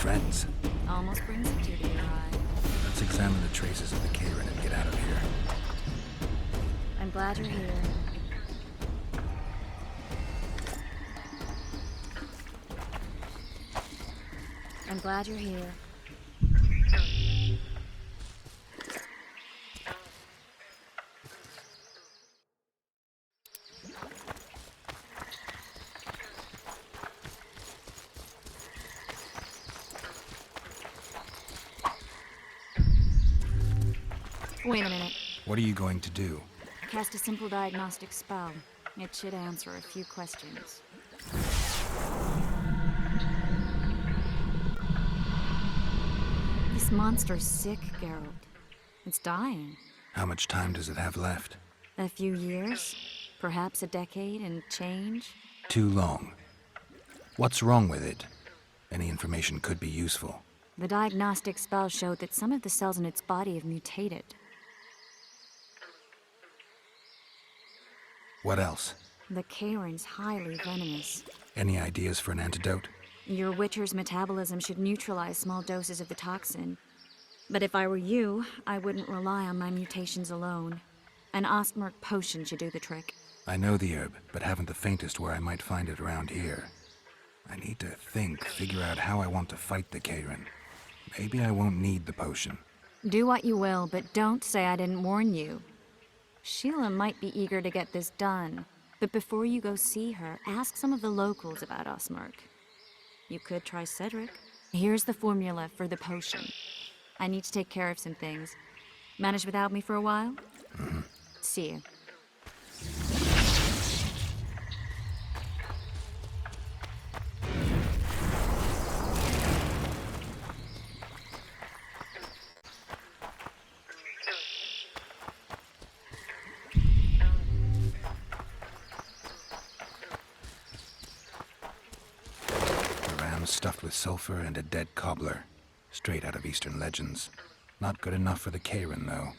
friends. Almost brings a tear to your eye. Let's examine the traces of the Karen and get out of here. I'm glad you're here. I'm glad you're here. Wait a minute. What are you going to do? Cast a simple diagnostic spell. It should answer a few questions. This monster's sick, Geralt. It's dying. How much time does it have left? A few years? Perhaps a decade and change? Too long. What's wrong with it? Any information could be useful. The diagnostic spell showed that some of the cells in its body have mutated. What else? The Karen's highly venomous. Any ideas for an antidote? Your Witcher's metabolism should neutralize small doses of the toxin. But if I were you, I wouldn't rely on my mutations alone. An Ostmark potion should do the trick. I know the herb, but haven't the faintest where I might find it around here. I need to figure out how I want to fight the Karen. Maybe I won't need the potion. Do what you will, but don't say I didn't warn you. Sheila might be eager to get this done, but before you go see her, ask some of the locals about Ostmark. You could try Cedric. Here's the formula for the potion. I need to take care of some things. Manage without me for a while? Mm-hmm. See you. Stuffed with sulfur and a dead cobbler. Straight out of Eastern legends. Not good enough for the Karen, though.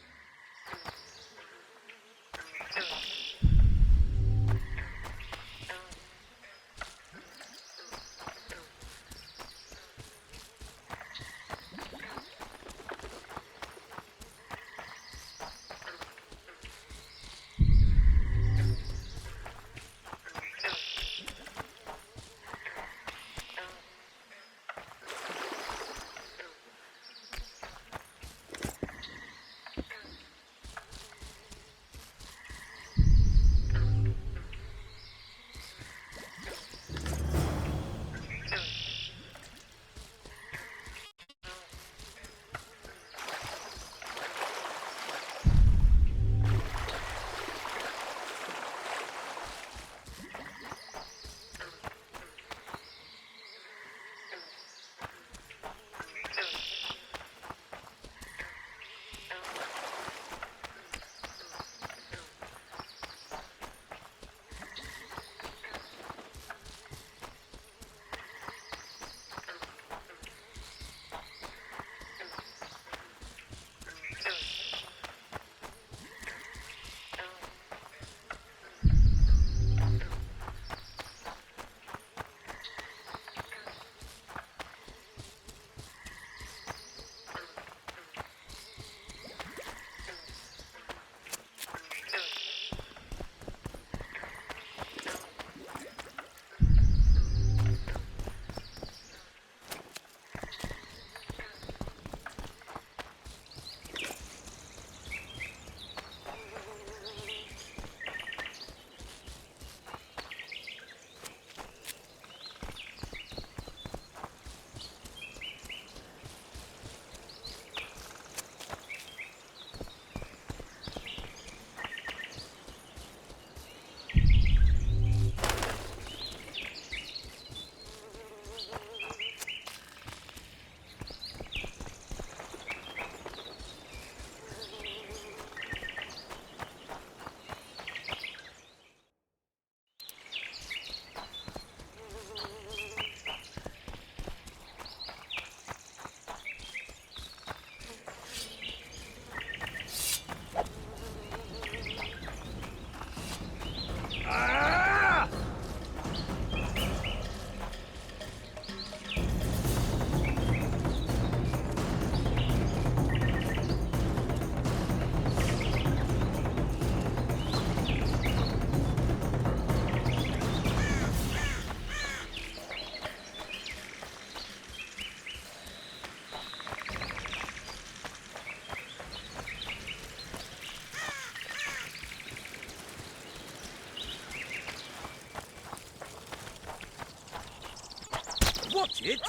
ain't it?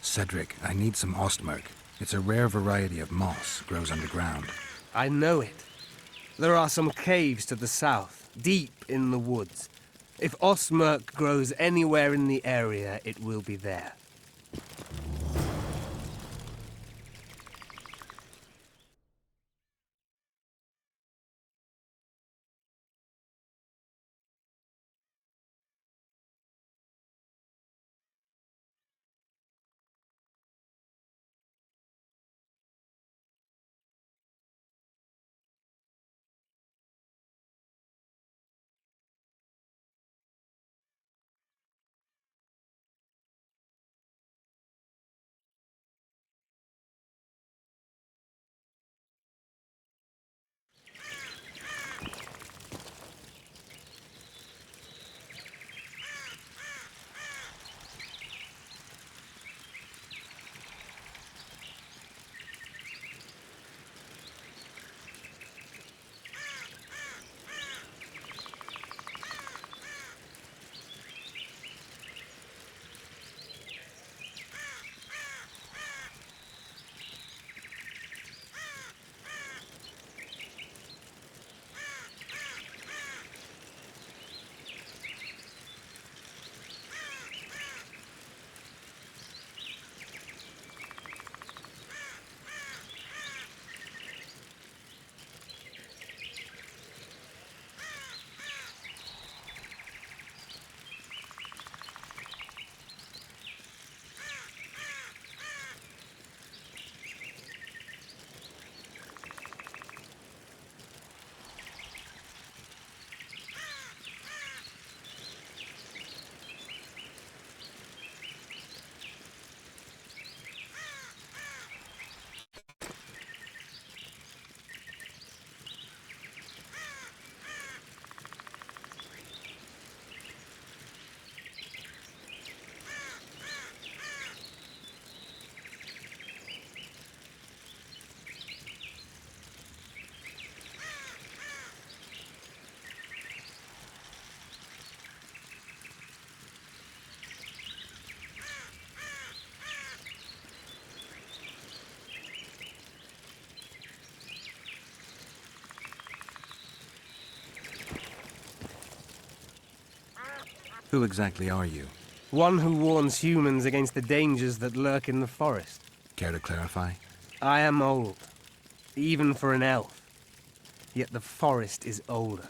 Cedric, I need some ostmerk. It's a rare variety of moss, grows underground. I know it. There are some caves to the south, deep in the woods. If ostmerk grows anywhere in the area, it will be there. Who exactly are you? One who warns humans against the dangers that lurk in the forest. Care to clarify? I am old, even for an elf. Yet the forest is older.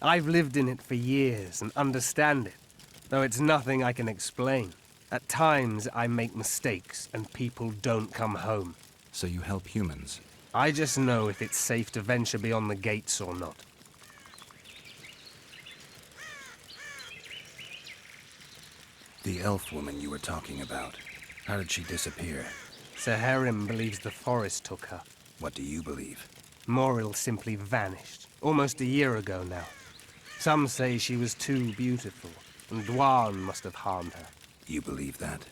I've lived in it for years and understand it, though it's nothing I can explain. At times, I make mistakes and people don't come home. So you help humans? I just know if it's safe to venture beyond the gates or not. The elf woman you were talking about. How did she disappear? Saharim believes the forest took her. What do you believe? Moril simply vanished, almost a year ago now. Some say she was too beautiful, and Dwan must have harmed her. You believe that?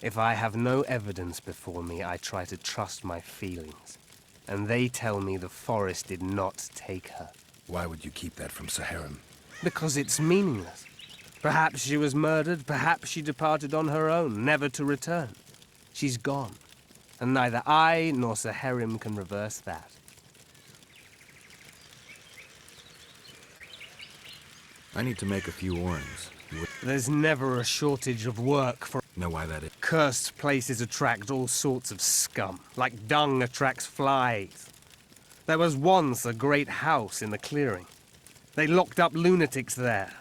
If I have no evidence before me, I try to trust my feelings. And they tell me the forest did not take her. Why would you keep that from Saharim? Because it's meaningless. Perhaps she was murdered, perhaps she departed on her own, never to return. She's gone, and neither I nor Saharim can reverse that. I need to make a few orens. There's never a shortage of work for... Know why that is? Cursed places attract all sorts of scum, like dung attracts flies. There was once a great house in the clearing. They locked up lunatics there.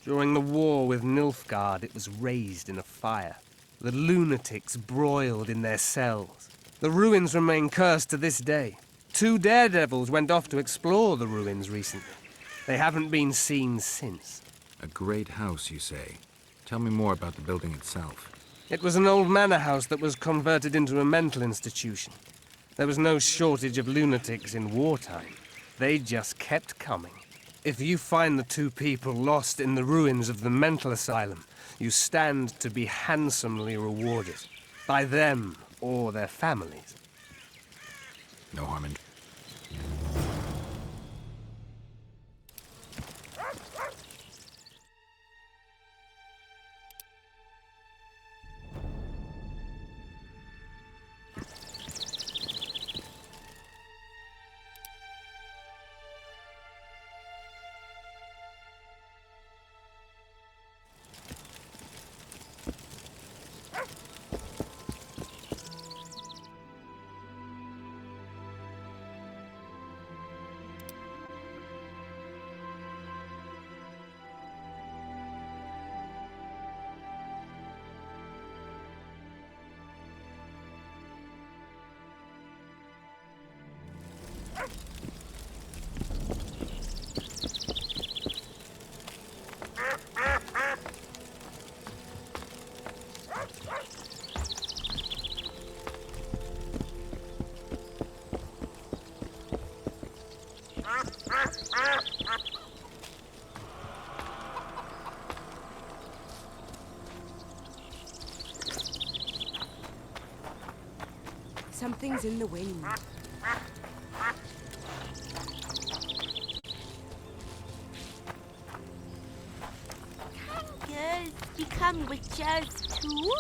During the war with Nilfgaard, it was raised in a fire. The lunatics broiled in their cells. The ruins remain cursed to this day. 2 daredevils went off to explore the ruins recently. They haven't been seen since. A great house, you say? Tell me more about the building itself. It was an old manor house that was converted into a mental institution. There was no shortage of lunatics in wartime. They just kept coming. If you find the two people lost in the ruins of the mental asylum, you stand to be handsomely rewarded. By them or their families. No harm in... Something's in the wind. Can girls become witches too?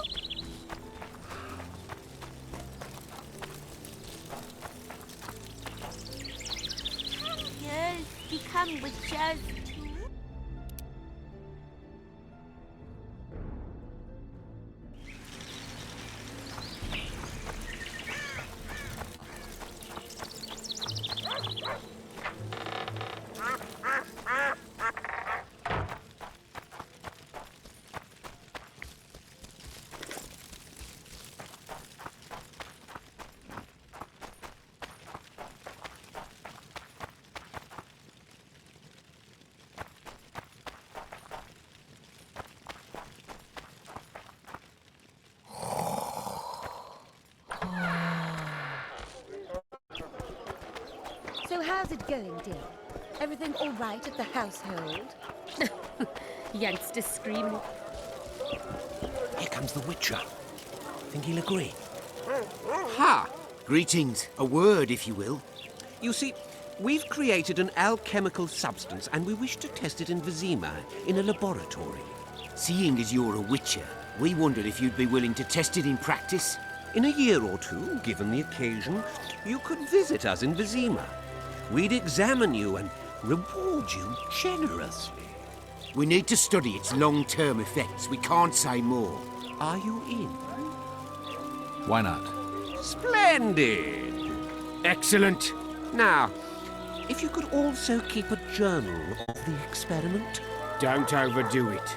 Can girls become witches too? So how's it going, dear? Everything all right at the household? Youngsters screaming. Here comes the Witcher. Think he'll agree? Ha! Greetings. A word, if you will. You see, we've created an alchemical substance and we wish to test it in Vizima, in a laboratory. Seeing as you're a Witcher, we wondered if you'd be willing to test it in practice. In a year or two, given the occasion, you could visit us in Vizima. We'd examine you and reward you generously. We need to study its long-term effects. We can't say more. Are you in? Why not? Splendid! Excellent. Now, if you could also keep a journal of the experiment. Don't overdo it.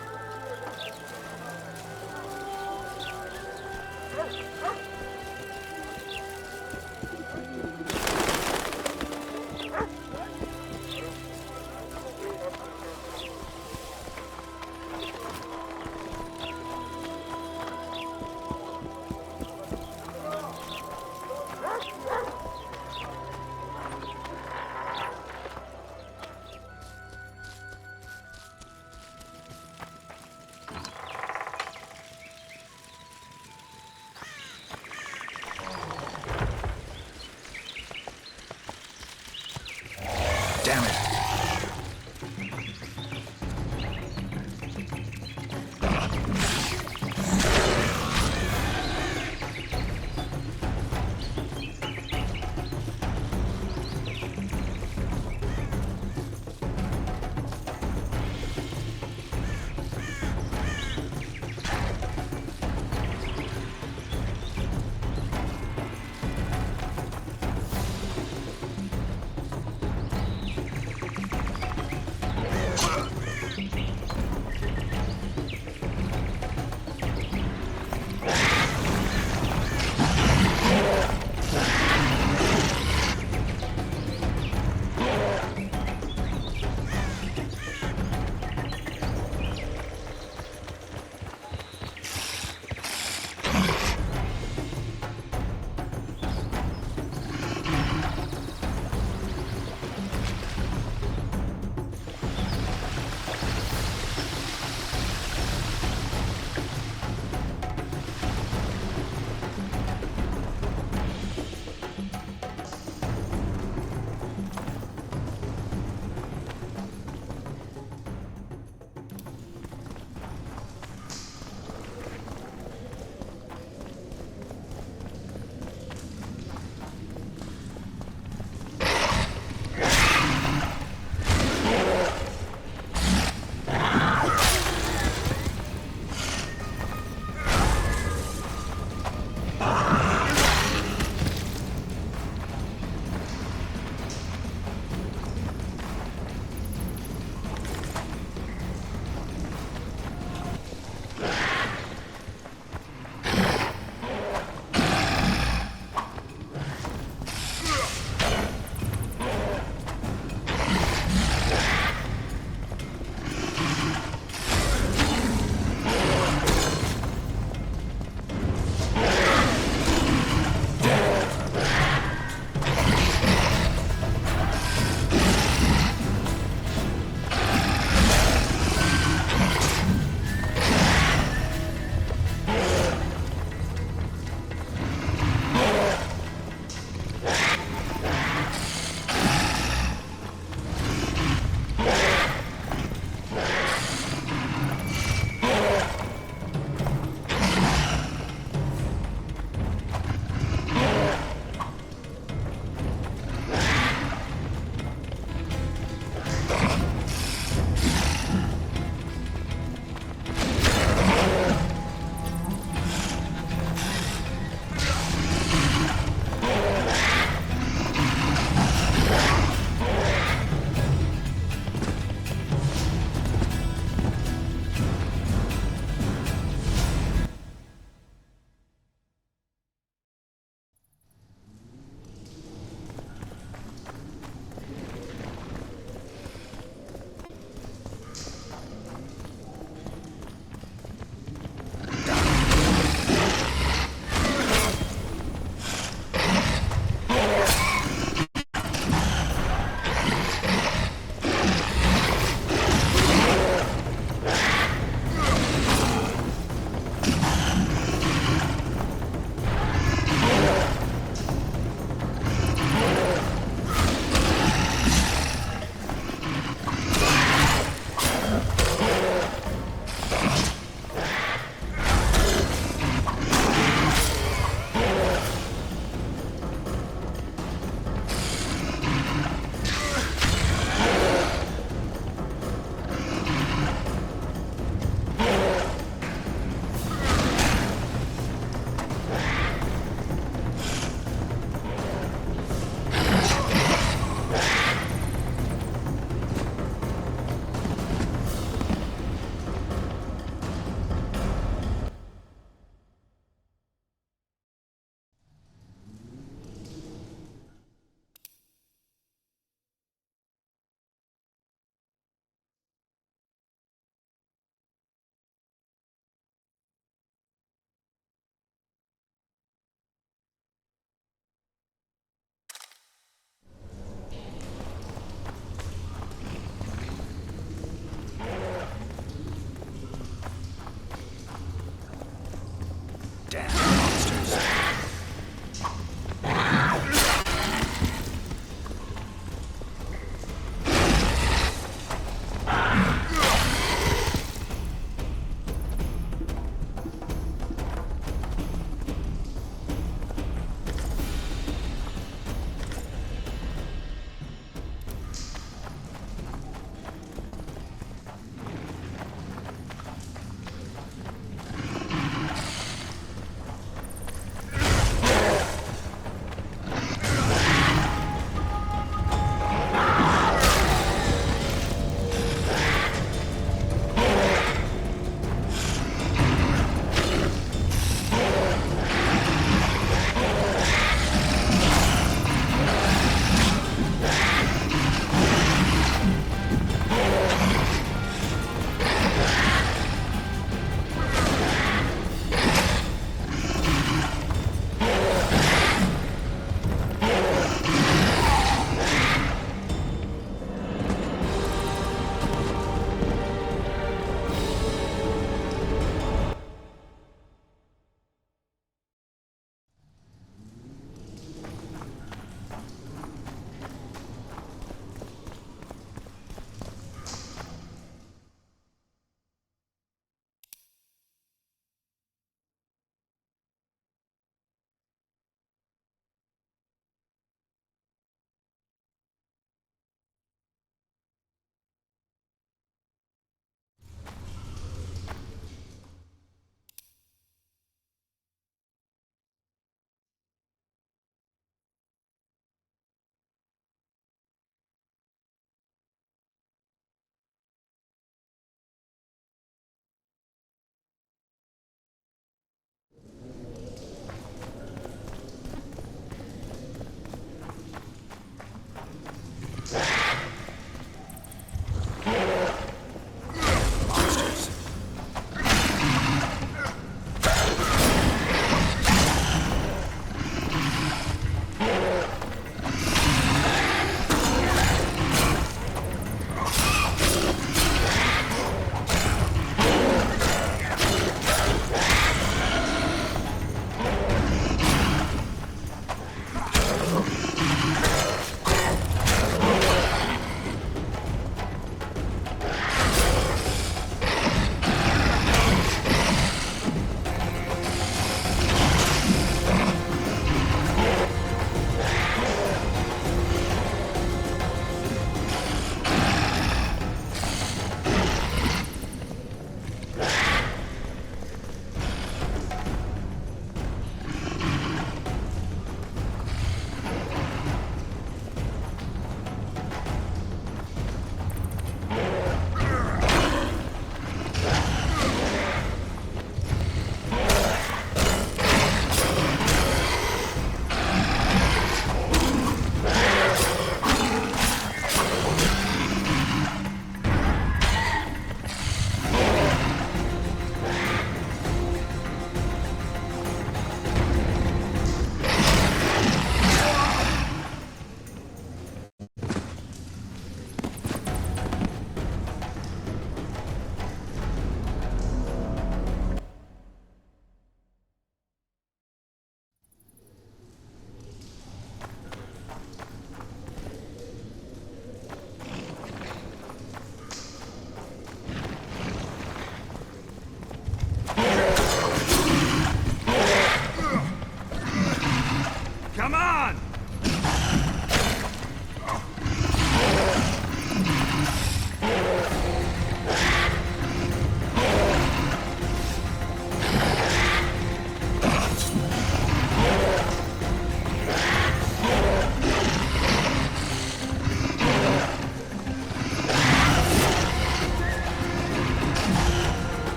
Damn monsters.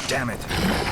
Damn it.